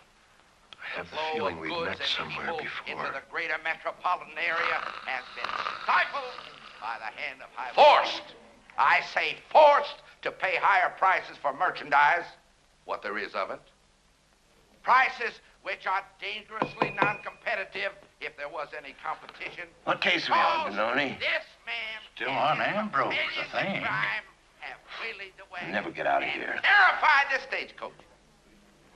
I have the feeling we've met somewhere before. Into the greater metropolitan area has been stifled by the hand of high. Forced! I say forced to pay higher prices for merchandise, what there is of it. Prices which are dangerously non-competitive if there was any competition. What case are we on, Benoni? This man Still on Ambrose, I think. Never get out of here. Terrified the stagecoach.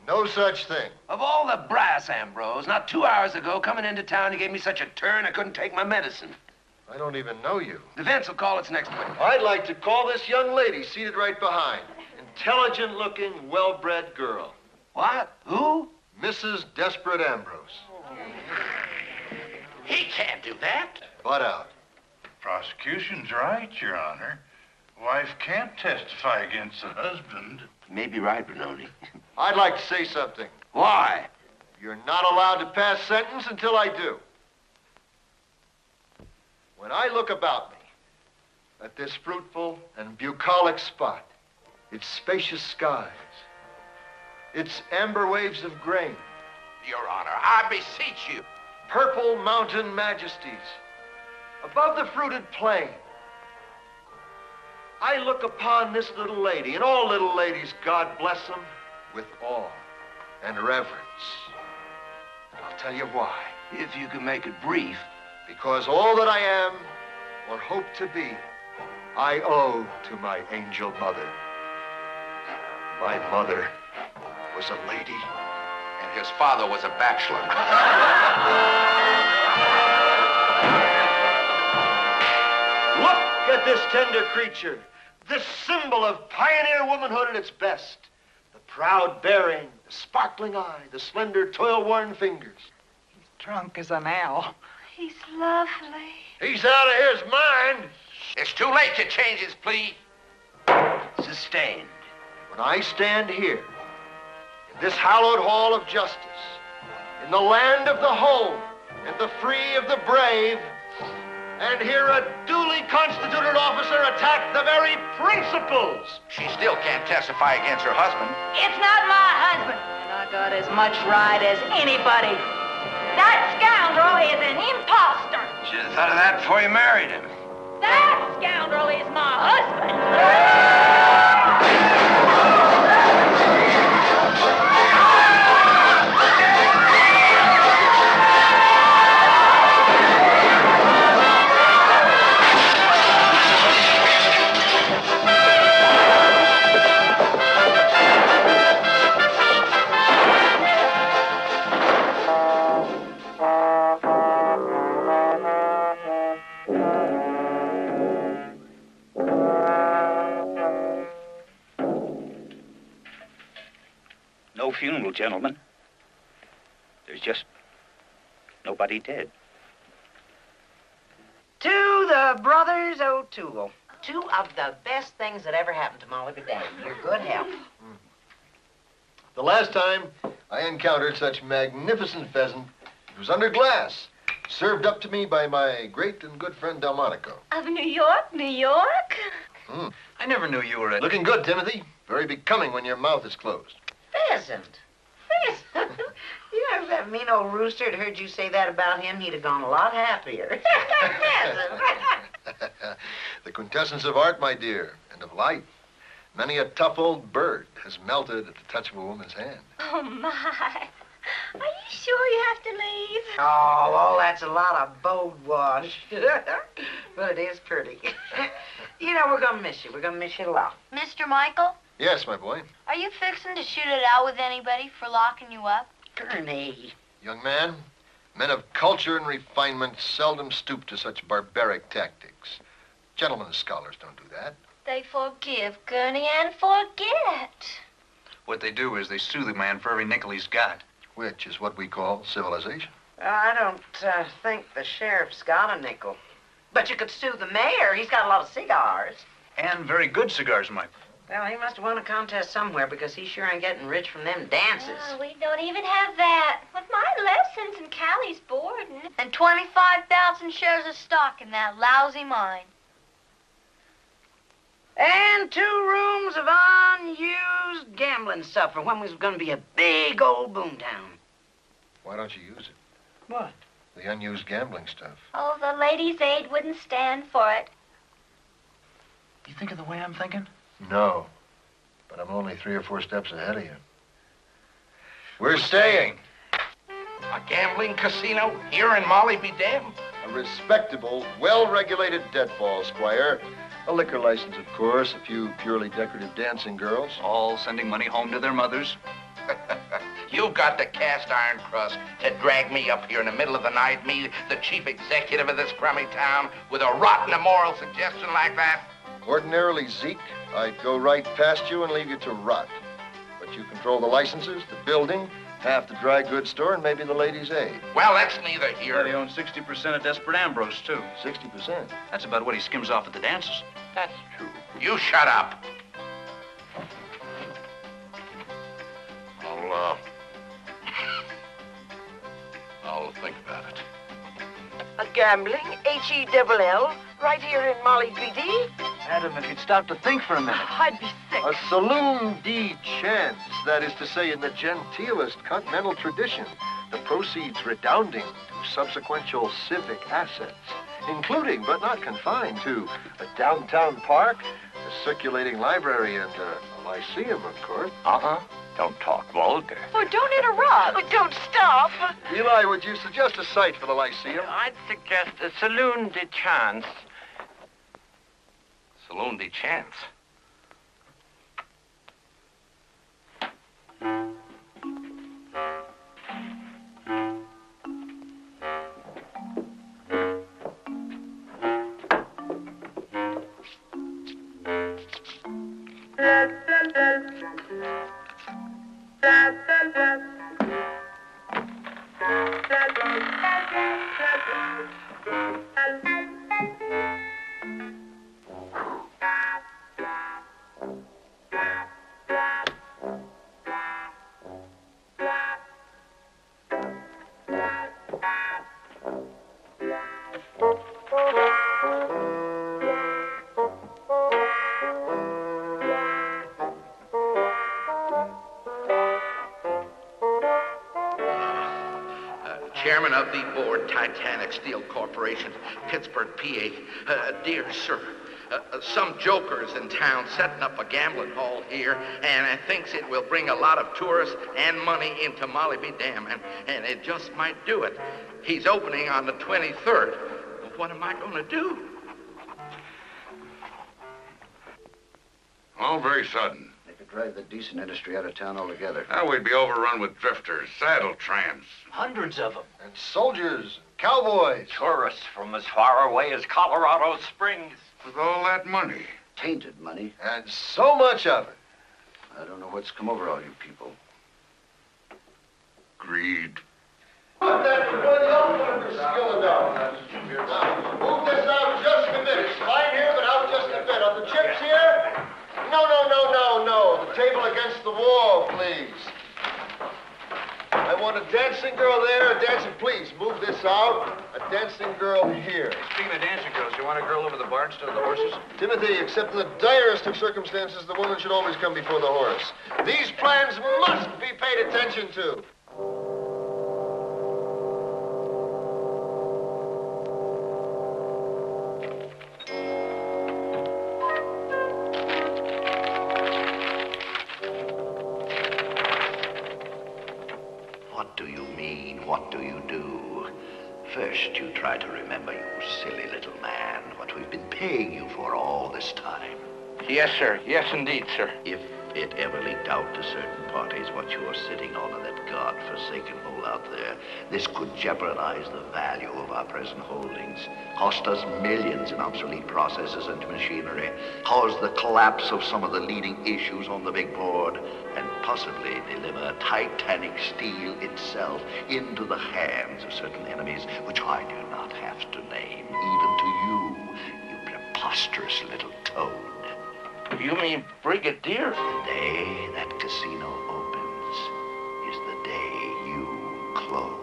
No such thing. Of all the brass, Ambrose, not 2 hours ago, coming into town, you gave me such a turn I couldn't take my medicine. I don't even know you. Defense will call its next witness. I'd like to call this young lady seated right behind. Intelligent-looking, well-bred girl. What? Who? Mrs. Desperate Ambrose. He can't do that. Butt out. Prosecution's right, Your Honor. Wife can't testify against the husband. You may be right, Benoni. I'd like to say something. Why? You're not allowed to pass sentence until I do. When I look about me at this fruitful and bucolic spot, its spacious skies, its amber waves of grain, Your Honor, I beseech you. purple mountain majesties, above the fruited plain, I look upon this little lady, and all little ladies, God bless them, with awe and reverence. And I'll tell you why. If you can make it brief. Because all that I am, or hope to be, I owe to my angel mother. My mother was a lady. And his father was a bachelor. Look at this tender creature, this symbol of pioneer womanhood at its best. The proud bearing, the sparkling eye, the slender, toil-worn fingers. Drunk as an owl. He's lovely. He's out of his mind. It's too late to change his plea. Sustained. When I stand here, in this hallowed hall of justice, in the land of the home, and the free of the brave, and hear a duly constituted officer attack the very principles. She still can't testify against her husband. It's not my husband. And I got as much right as anybody. That scoundrel is an imposter. Should have thought of that before you married him. That scoundrel is my husband. No funeral, gentlemen. There's just nobody dead. To the brothers O'Toole. Two of the best things that ever happened to Molly be damned. Your good health. The last time I encountered such magnificent pheasant, it was under glass, served up to me by my great and good friend Delmonico. Of New York, New York? I never knew you were a... Looking good, Timothy. Very becoming when your mouth is closed. Pheasant. Pheasant. You know, if that mean old rooster had heard you say that about him, he'd have gone a lot happier. Pheasant. The quintessence of art, my dear, and of life. Many a tough old bird has melted at the touch of a woman's hand. Oh, my. Are you sure you have to leave? Oh, that's a lot of bold wash. But it is pretty. You know, we're going to miss you. We're going to miss you a lot. Mr. Michael, Yes, my boy. are you fixing to shoot it out with anybody for locking you up? Gurney. Young man, men of culture and refinement seldom stoop to such barbaric tactics. Gentlemen scholars don't do that. They forgive, Gurney, and forget. What they do is they sue the man for every nickel he's got. Which is what we call civilization. I don't think the sheriff's got a nickel. But you could sue the mayor. He's got a lot of cigars. And very good cigars, Mike. Well, he must have won a contest somewhere because he sure ain't getting rich from them dances. Oh, we don't even have that. With my lessons and Callie's boarding. And 25,000 shares of stock in that lousy mine. And 2 rooms of unused gambling stuff for when we was going to be a big old boomtown. Why don't you use it? What? The unused gambling stuff. Oh, the ladies' aid wouldn't stand for it. You think of the way I'm thinking? No. But I'm only 3 or 4 steps ahead of you. We're staying. A gambling casino here in Molly be damned. A respectable, well-regulated deadfall, Squire. A liquor license, of course. A few purely decorative dancing girls. All sending money home to their mothers. You've got the cast iron crust to drag me up here in the middle of the night, me, the chief executive of this crummy town, with a rotten immoral suggestion like that? Ordinarily, Zeke, I'd go right past you and leave you to rot. But you control the licenses, the building, half the dry goods store, and maybe the ladies' aid. Well, that's neither here. But he owns 60% of Desperate Ambrose, too. 60%? That's about what he skims off at the dances. That's true. You shut up. I'll think about it. A gambling, H-E-double-L, right here in Molly BD? Adam, if you'd stop to think for a minute. I'd be sick. A saloon de chance, that is to say, in the genteelest continental tradition, the proceeds redounding to subsequential civic assets, including but not confined to a downtown park, a circulating library, and a lyceum, of course. Don't talk vulgar. Oh, don't interrupt. Oh, don't stop. Eli, would you suggest a site for the lyceum? I'd suggest a saloon de chance. Saloon de chance. Chairman of the board, Titanic Steel Corporation, Pittsburgh, PA. Dear sir, some jokers in town setting up a gambling hall here, and thinks it will bring a lot of tourists and money into Molly be damned, and it just might do it. He's opening on the 23rd. What am I going to do? Oh, very sudden. They could drive the decent industry out of town altogether. Now we'd be overrun with drifters, saddle tramps. Hundreds of them. And soldiers, cowboys. Tourists from as far away as Colorado Springs. With all that money. Tainted money. And so much of it. I don't know what's come over all you people. Greed. Put that bloody up for skill enough. Now, move this out just a minute. Slide here, but out just a bit. Are the chips here? No. The table against the wall, please. dancing girl there, please, move this out. A dancing girl here. Speaking of dancing girls, you want a girl over the bar instead of the horses? Timothy, except in the direst of circumstances, the woman should always come before the horse. These plans must be paid attention to. What do you mean? What do you do? First, you try to remember, you silly little man, what we've been paying you for all this time. Yes, sir. Yes, indeed, sir. If it ever leaked out to certain parties what you're sitting on in that God-forsaken hole out there, this could jeopardize the value of our present holdings, cost us millions in obsolete processes and machinery, cause the collapse of some of the leading issues on the big board, and possibly deliver Titanic steel itself into the hands of certain enemies, which I do not have to name, even to you, you preposterous little toad. You mean Brigadier? The day that casino opens is the day you close.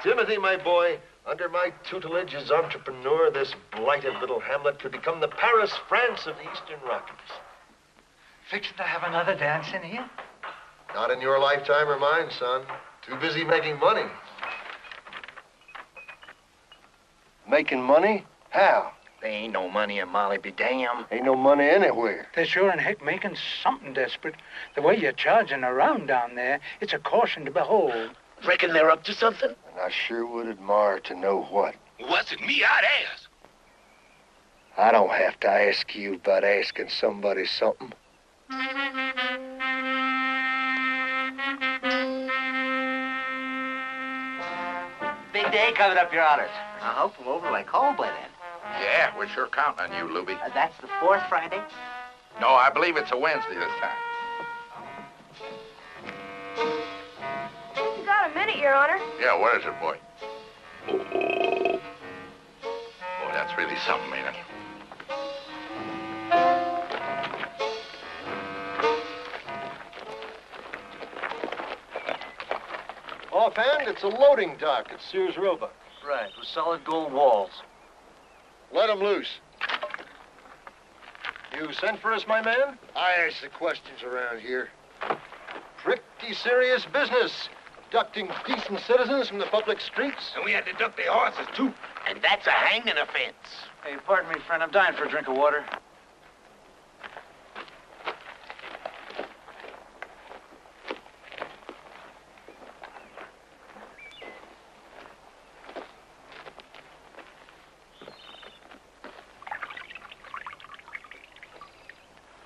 Timothy, my boy, under my tutelage as entrepreneur, this blighted little hamlet could become the Paris, France of the Eastern Rockies. Fixing to have another dance in here? Not in your lifetime or mine, son. Too busy making money. Making money? How? There ain't no money in Molly be damned. Ain't no money anywhere. They're sure in heck making something desperate. The way you're charging around down there, it's a caution to behold. Reckon they're up to something? And I sure would admire to know what. Wasn't me, I'd ask. I don't have to ask you about asking somebody something. Big day coming up, Your Honors. I hope we're over like home by then. Yeah, we're sure counting on you, Luby. That's the fourth Friday? No, I believe it's a Wednesday this time. You got a minute, Your Honor? Yeah, what is it, boy? Boy, that's really something, ain't it? Offhand, it's a loading dock at Sears Roebuck. Right, with solid gold walls. Let him loose. You sent for us, my man? I ask the questions around here. Pretty serious business. Abducting decent citizens from the public streets. And we had to duck their horses, too. And that's a hanging offense. Hey, pardon me, friend. I'm dying for a drink of water.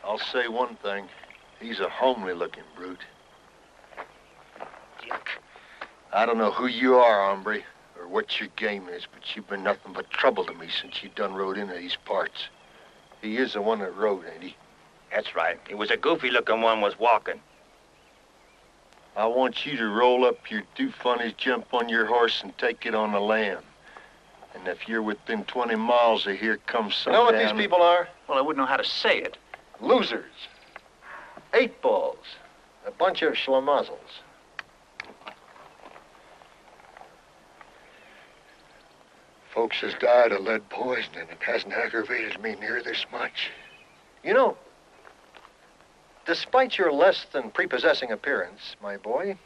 I'll say one thing. He's a homely-looking brute. I don't know who you are, hombre, or what your game is, but you've been nothing but trouble to me since you done rode into these parts. He is the one that rode, ain't he? That's right. It was a goofy-looking one was walking. I want you to roll up your two funnies, jump on your horse, and take it on the lam. And if you're within 20 miles of here, come You know what these people are? Well, I wouldn't know how to say it. Losers. 8 balls. A bunch of schlemazzles. Folks has died of lead poison, and it hasn't aggravated me near this much. You know, despite your less than prepossessing appearance, my boy,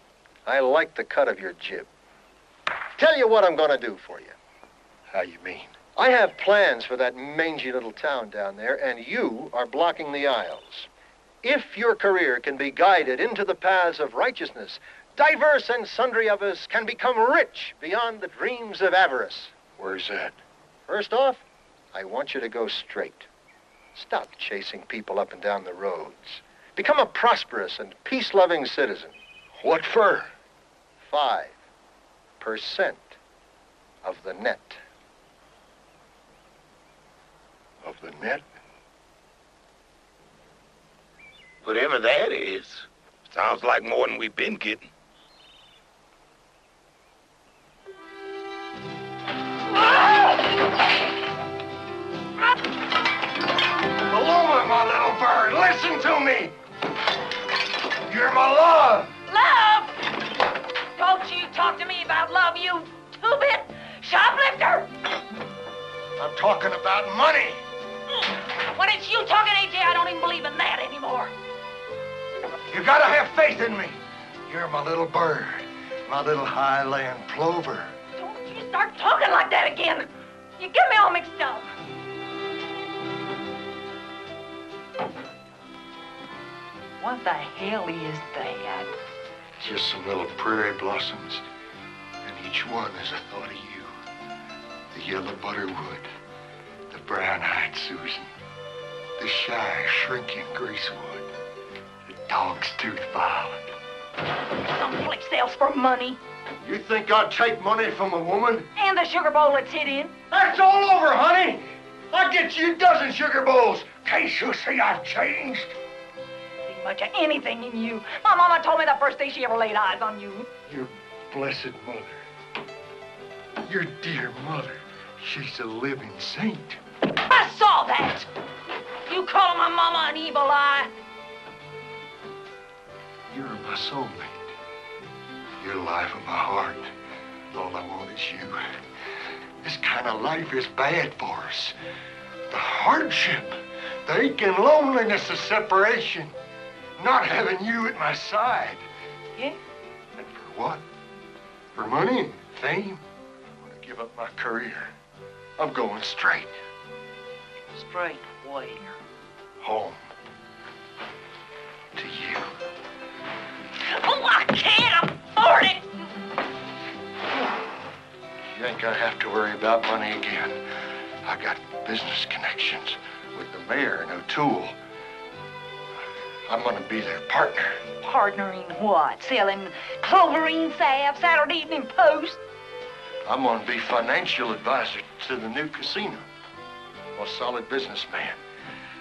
I like the cut of your jib. Tell you what I'm gonna do for you. How you mean? I have plans for that mangy little town down there, and you are blocking the aisles. If your career can be guided into the paths of righteousness, diverse and sundry of us can become rich beyond the dreams of avarice. Where's that? First off, I want you to go straight. Stop chasing people up and down the roads. Become a prosperous and peace-loving citizen. What for? 5% of the net. Of the net? Whatever that is, sounds like more than we've been getting. Paloma, my little bird, listen to me. You're my love. Love? Don't you talk to me about love, you two-bit shoplifter! I'm talking about money. When it's you talking, AJ, I don't even believe in that anymore. You gotta have faith in me. You're my little bird, my little highland plover. Don't you start talking like that again. You get me all mixed up. What the hell is that? Just some little prairie blossoms, and each one is a thought of you. The yellow butterwood, the brown-eyed Susan, the shy, shrinking greasewood, the dog's tooth violet. Someplace else for money. You think I'd take money from a woman? And the sugar bowl it's hid in. That's all over, honey. I'll get you a dozen sugar bowls. Can't you see I've changed? See much of anything in you. My mama told me the first day she ever laid eyes on you. Your blessed mother. Your dear mother. She's a living saint. I saw that. You calling my mama an evil eye? You're my soulmate. You're the life of my heart. All I want is you. This kind of life is bad for us. The hardship, the aching loneliness of separation. Not having you at my side. Yeah? And for what? For money and fame? I want to give up my career. I'm going straight. Straight where? Home. To you. Oh, I can't afford it! You ain't gonna have to worry about money again. I got business connections with the mayor and O'Toole. I'm gonna be their partner. Partner in what? Selling cloverine salve, Saturday Evening Post? I'm gonna be financial advisor to the new casino. I'm a solid businessman.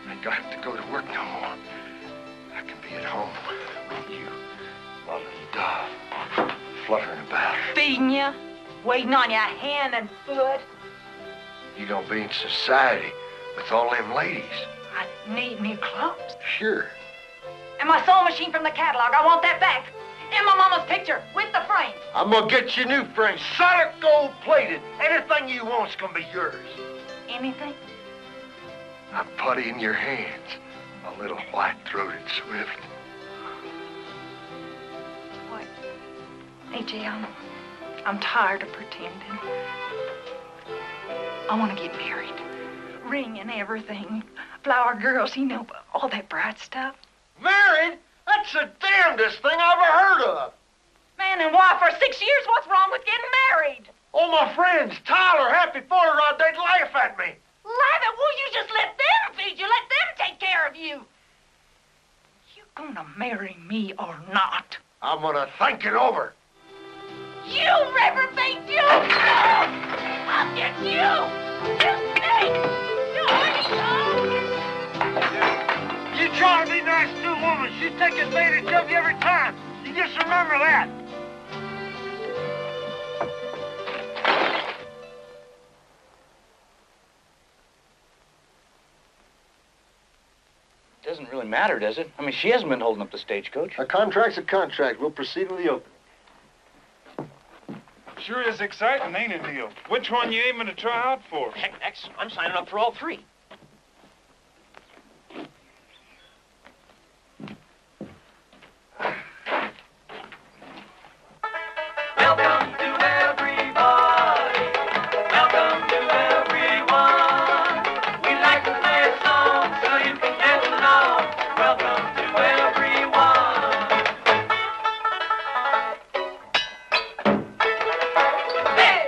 I ain't gonna have to go to work no more. I can be at home with you, my little dove, fluttering about. Feeding you, waiting on your hand and foot. You gonna be in society with all them ladies. I need new clothes. Sure. And my sewing machine from the catalog, I want that back. And my mama's picture with the frame. I'm gonna get you new frames, solid gold-plated. Anything you want's gonna be yours. Anything? I'm putty in your hands, a little white-throated swift. What? AJ, I'm tired of pretending. I want to get married. Ring and everything. Flower girls, you know, all that bright stuff. Married? That's the damnedest thing I ever heard of. Man and wife for 6 years, what's wrong with getting married? All my friends, Tyler, Happy Rod, they'd laugh at me. Laugh at? Well, you just let them feed you. Let them take care of you. You gonna marry me or not? I'm gonna think it over. You reprobate, you! I'll get you! You snake! You horny dog! You try to be nice to a woman, she take advantage of you every time. You just remember that. Doesn't really matter, does it? I mean, she hasn't been holding up the stagecoach. A contract's a contract. We'll proceed with the opening. Sure is exciting, ain't it, Neil? Which one you aiming to try out for? Heck, I'm signing up for all three. Welcome to everybody. Welcome to everyone. We like to play a song so you can get along. Welcome to everyone. Hey!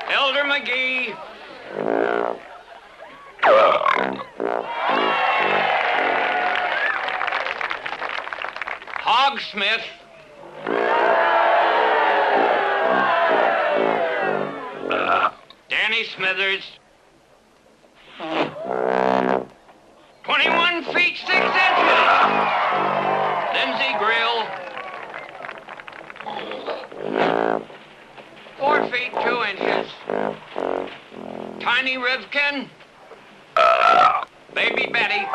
Elder McGee. Hogsmith. Danny Smithers. 21 feet 6 inches. Lindsay Grill. 4 feet 2 inches. Tiny Rivkin. Baby Betty.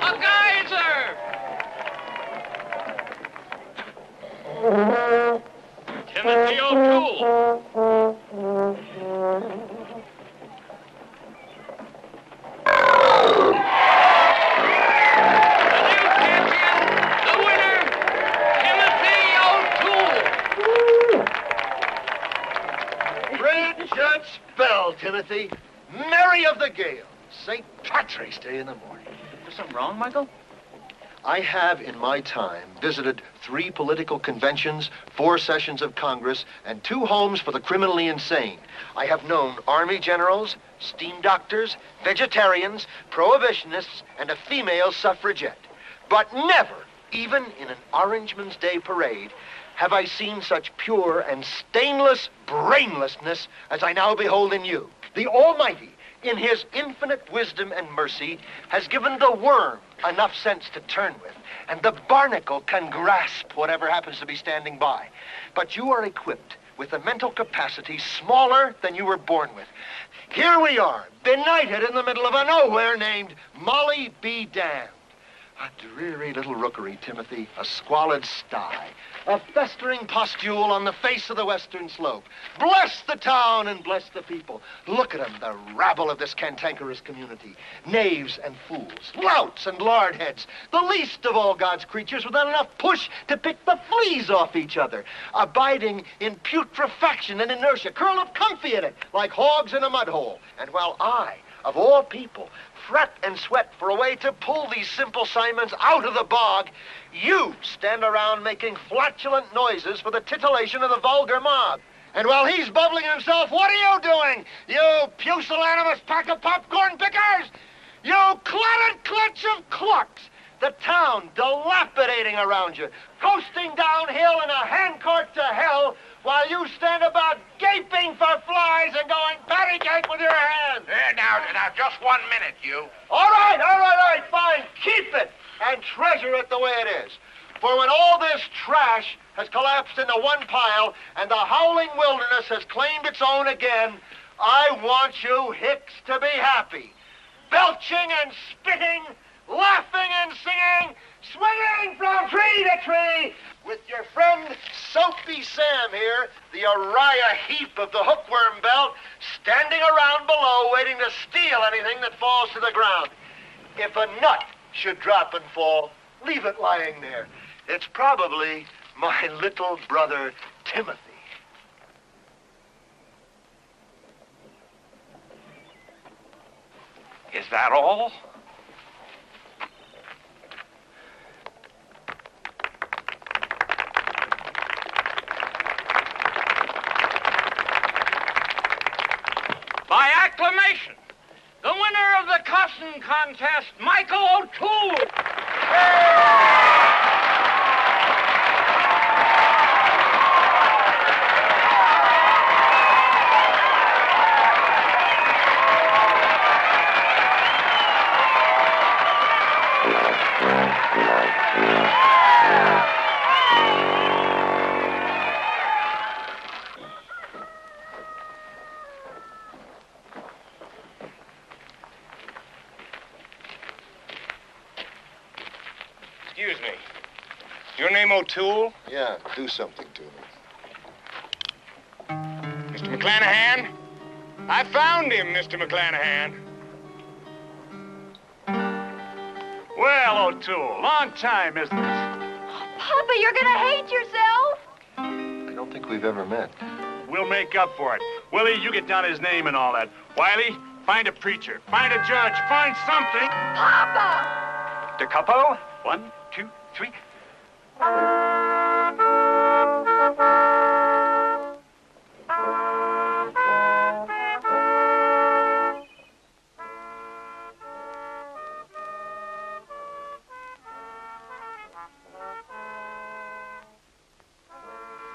A geyser. Timothy O'Toole. Richard Spell, Timothy. Mary of the Gale. St. Patrick's Day in the morning. Is something wrong, Michael? I have, in my time, visited 3 political conventions, 4 sessions of Congress, and 2 homes for the criminally insane. I have known Army generals, steam doctors, vegetarians, prohibitionists, and a female suffragette. But never, even in an Orangeman's Day parade, have I seen such pure and stainless brainlessness as I now behold in you. The Almighty, in his infinite wisdom and mercy, has given the worm enough sense to turn with, and the barnacle can grasp whatever happens to be standing by. But you are equipped with a mental capacity smaller than you were born with. Here we are, benighted in the middle of a nowhere named Molly be damned. A dreary little rookery, Timothy, a squalid sty, a festering pustule on the face of the western slope. Bless the town and bless the people. Look at them, the rabble of this cantankerous community. Knaves and fools, louts and lardheads, the least of all God's creatures without enough push to pick the fleas off each other, abiding in putrefaction and inertia, curl up comfy in it like hogs in a mud hole. And while I, of all people, fret and sweat for a way to pull these simple Simons out of the bog, you stand around making flatulent noises for the titillation of the vulgar mob. And while he's bubbling himself, what are you doing, you pusillanimous pack of popcorn pickers? You clotted clutch of clucks. The town dilapidating around you, coasting downhill in a handcart to hell, while you stand about gaping for flies and going patty cake with your hands. Now, just 1 minute, you. All right, fine. Keep it and treasure it the way it is. For when all this trash has collapsed into one pile and the howling wilderness has claimed its own again, I want you hicks to be happy. Belching and spitting, laughing and singing, swinging from tree to tree, with your friend Soapy Sam here, the Uriah Heep of the hookworm belt, standing around below waiting to steal anything that falls to the ground. If a nut should drop and fall, leave it lying there. It's probably my little brother Timothy. Is that all? By acclamation, the winner of the costume contest, Michael O'Toole. Excuse me. Your name O'Toole? Yeah, do something to me. Mr. McClanahan? I found him, Mr. McClanahan. Well, O'Toole, long time, isn't it? Papa, you're gonna hate yourself. I don't think we've ever met. We'll make up for it. Willie, you get down his name and all that. Wiley, find a preacher, find a judge, find something. Papa! Da capo. 1, 2, 3.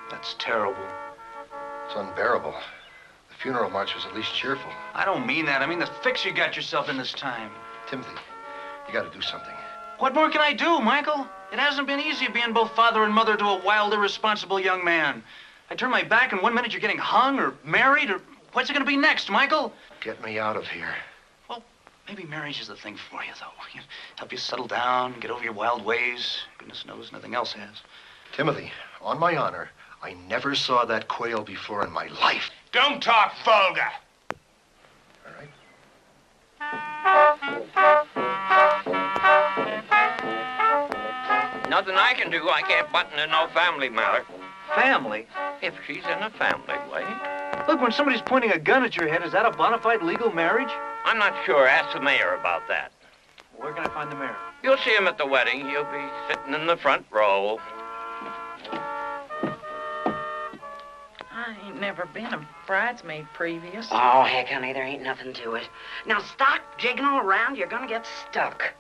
That's terrible. It's unbearable. The funeral march was at least cheerful. I don't mean that. I mean the fix you got yourself in this time. Timothy, you gotta do something. What more can I do, Michael? It hasn't been easy being both father and mother to a wild, irresponsible young man. I turn my back and 1 minute you're getting hung or married or what's it gonna be next, Michael? Get me out of here. Well, maybe marriage is the thing for you, though. Help you settle down, get over your wild ways. Goodness knows nothing else has. Timothy, on my honor, I never saw that quail before in my life. Don't talk vulgar. All right. Nothing I can do. I can't button in no family matter. Family? If she's in a family way. Look, when somebody's pointing a gun at your head, is that a bona fide legal marriage? I'm not sure. Ask the mayor about that. Where can I find the mayor? You'll see him at the wedding. He'll be sitting in the front row. I ain't never been a bridesmaid previous. Oh, heck, honey, there ain't nothing to it. Now, stop jigging all around. You're gonna get stuck.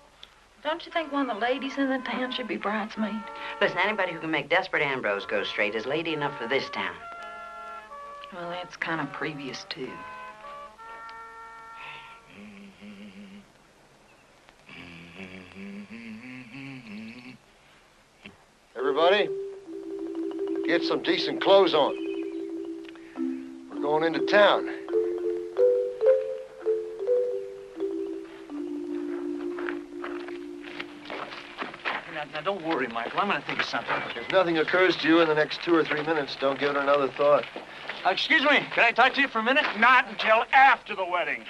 Don't you think one of the ladies in the town should be bridesmaid? Listen, anybody who can make Desperate Ambrose go straight is lady enough for this town. Well, that's kind of previous, too. Everybody, get some decent clothes on. We're going into town. Now, don't worry, Michael. I'm going to think of something. If nothing occurs to you in the next 2 or 3 minutes, don't give it another thought. Excuse me. Can I talk to you for a minute? Not until after the wedding.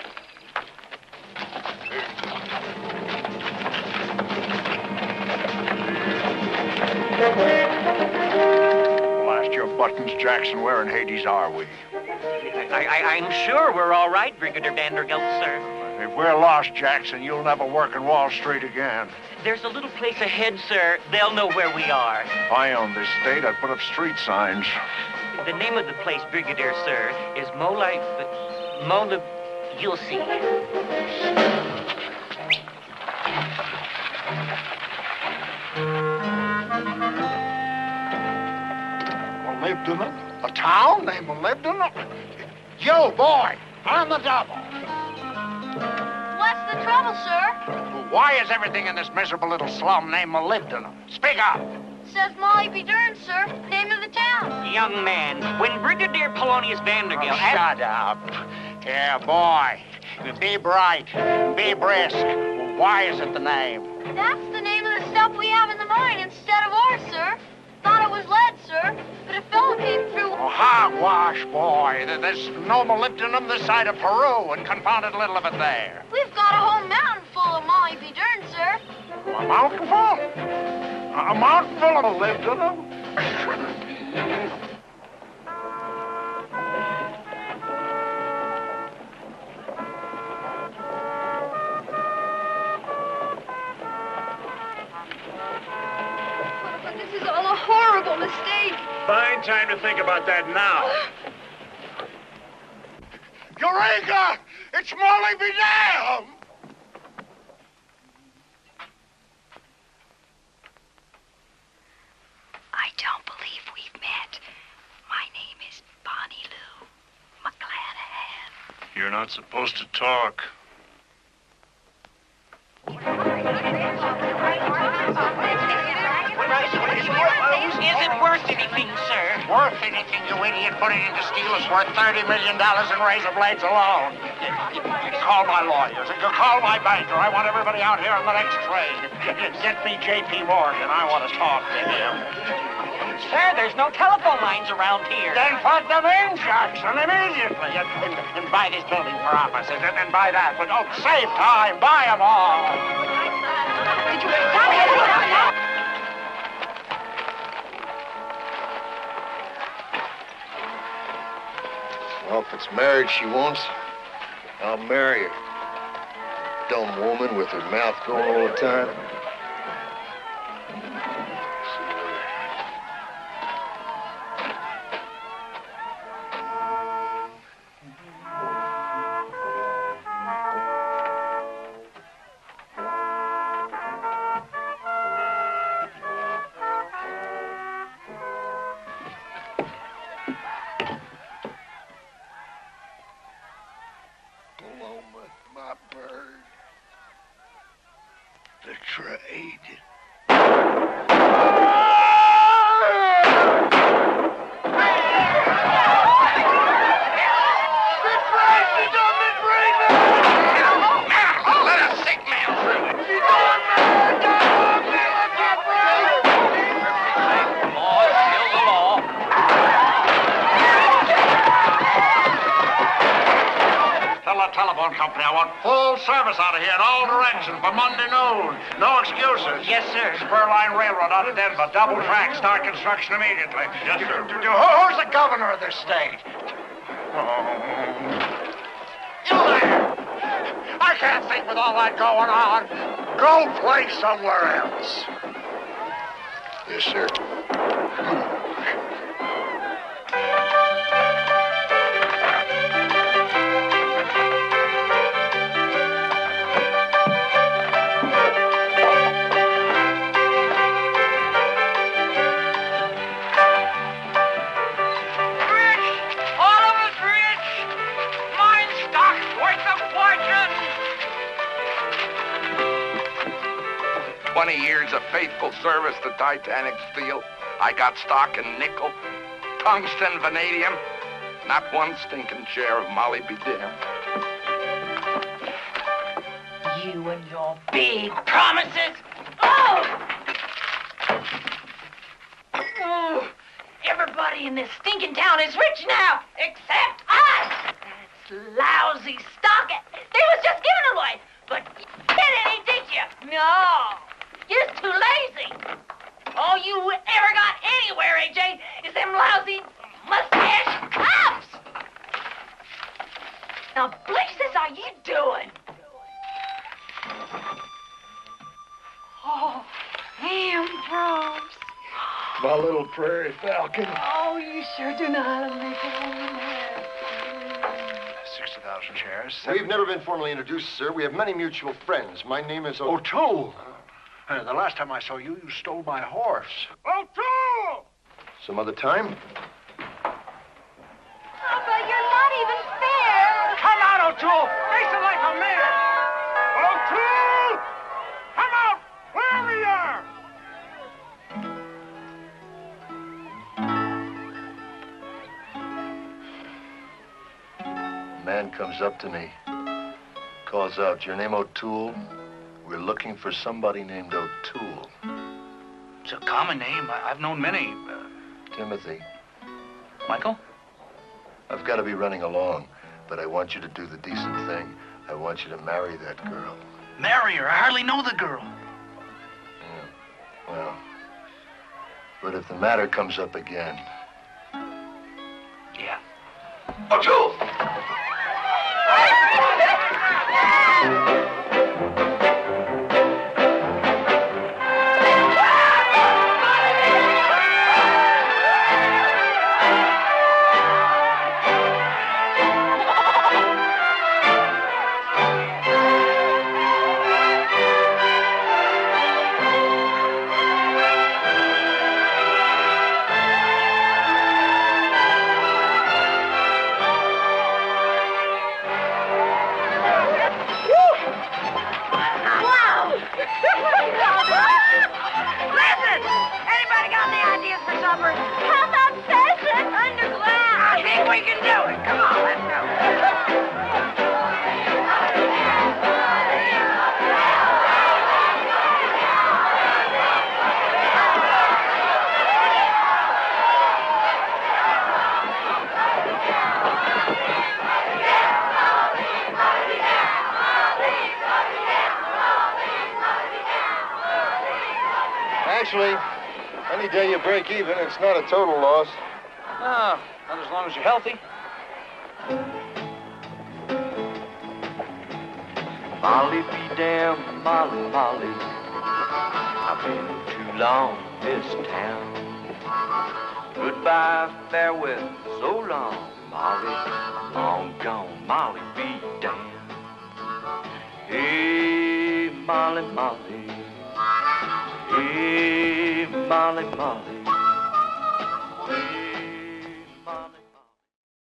Blast your buttons, Jackson. Where in Hades are we? I'm sure we're all right, Brigadier Vanderbilt, sir. If we're lost, Jackson, you'll never work in Wall Street again. There's a little place ahead, sir. They'll know where we are. If I owned this state, I'd put up street signs. The name of the place, Brigadier, sir, is Mola... You'll see. Molybdenum? A town named Molybdenum? Yo, boy, on the double. What's the trouble, sir? Why is everything in this miserable little slum named Molybdenum? Speak up. Says Molly B. Dern, sir. Name of the town. Young man, when Brigadier Polonius Vanderbilt... Shut up. Yeah, boy. Be bright. Be brisk. Why is it the name? That's the name of the stuff we have in the mine instead of ore, sir. Thought it was lead, sir, but a fellow came through. Oh, hogwash, boy. There's no molybdenum this side of Peru and confounded little of it there. We've got a whole mountain full of molly be darned, sir. A mountain full? A mountain full of molybdenum? This is all a horrible mistake. Fine time to think about that now. Eureka! It's Molly be damned! I don't believe we've met. My name is Bonnie Lou McClanahan. You're not supposed to talk. Is it worth anything, sir? Worth anything, you idiot. Putting into steel is worth $30 million in razor blades alone. Call my lawyers. Call my banker. I want everybody out here on the next train. Get me J.P. Morgan. I want to talk to him. Sir, there's no telephone lines around here. Then put them in, Jackson, immediately. And buy this building for offices. And buy that. But don't save time. Buy them all. Did you... Well, if it's marriage she wants, I'll marry her. Dumb woman with her mouth going all the time. My bird. Betrayed. Let a sick man through. Tell the telephone company I want full service out of here in all directions by Monday noon. No excuses. Yes, sir. Spur line railroad out of Denver. Double track. Start construction immediately. Yes, sir. Who's the governor of this state? You there! I can't think with all that going on. Go play somewhere else. Yes, sir. All of us rich. Mine stock's worth a fortune. 20 years of faithful service to Titanic Steel. I got stock in nickel, tungsten, vanadium. Not one stinking share of Molly be damned. You and your big promises. Oh! Oh! Everybody in this stinking town is rich now, except us. That's lousy stock. They was just giving it away, but you did any, did you? No. You're too lazy. All you ever got anywhere, AJ, is them lousy mustache cops. Now, blazes are you doing? Oh, Ambrose. My little prairie falcon. Oh, you sure do know how to make a woman happy. 60,000 shares. We've never been formally introduced, sir. We have many mutual friends. My name is O'Toole. The last time I saw you, you stole my horse. O'Toole! Some other time? Papa, you're not even fair. Come out, O'Toole! Face it like a man! O'Toole! Come out! Wherever you are! A man comes up to me, calls out, "Your name O'Toole?" We're looking for somebody named O'Toole. It's a common name. I've known many. Timothy. Michael? I've got to be running along, but I want you to do the decent thing. I want you to marry that girl. Marry her? I hardly know the girl. Yeah. Well, but if the matter comes up again... Yeah. O'Toole! Listen! Anybody got any ideas for supper? How about pheasant under glass? I think we can do it. Come on, let's go. Actually, any day you break even, it's not a total loss. No, not as long as you're healthy. Molly be damned, Molly, Molly. I've been too long this town. Goodbye, farewell, so long, Molly. Long gone, Molly be damned. Hey, Molly, Molly. Hey, Molly, Molly.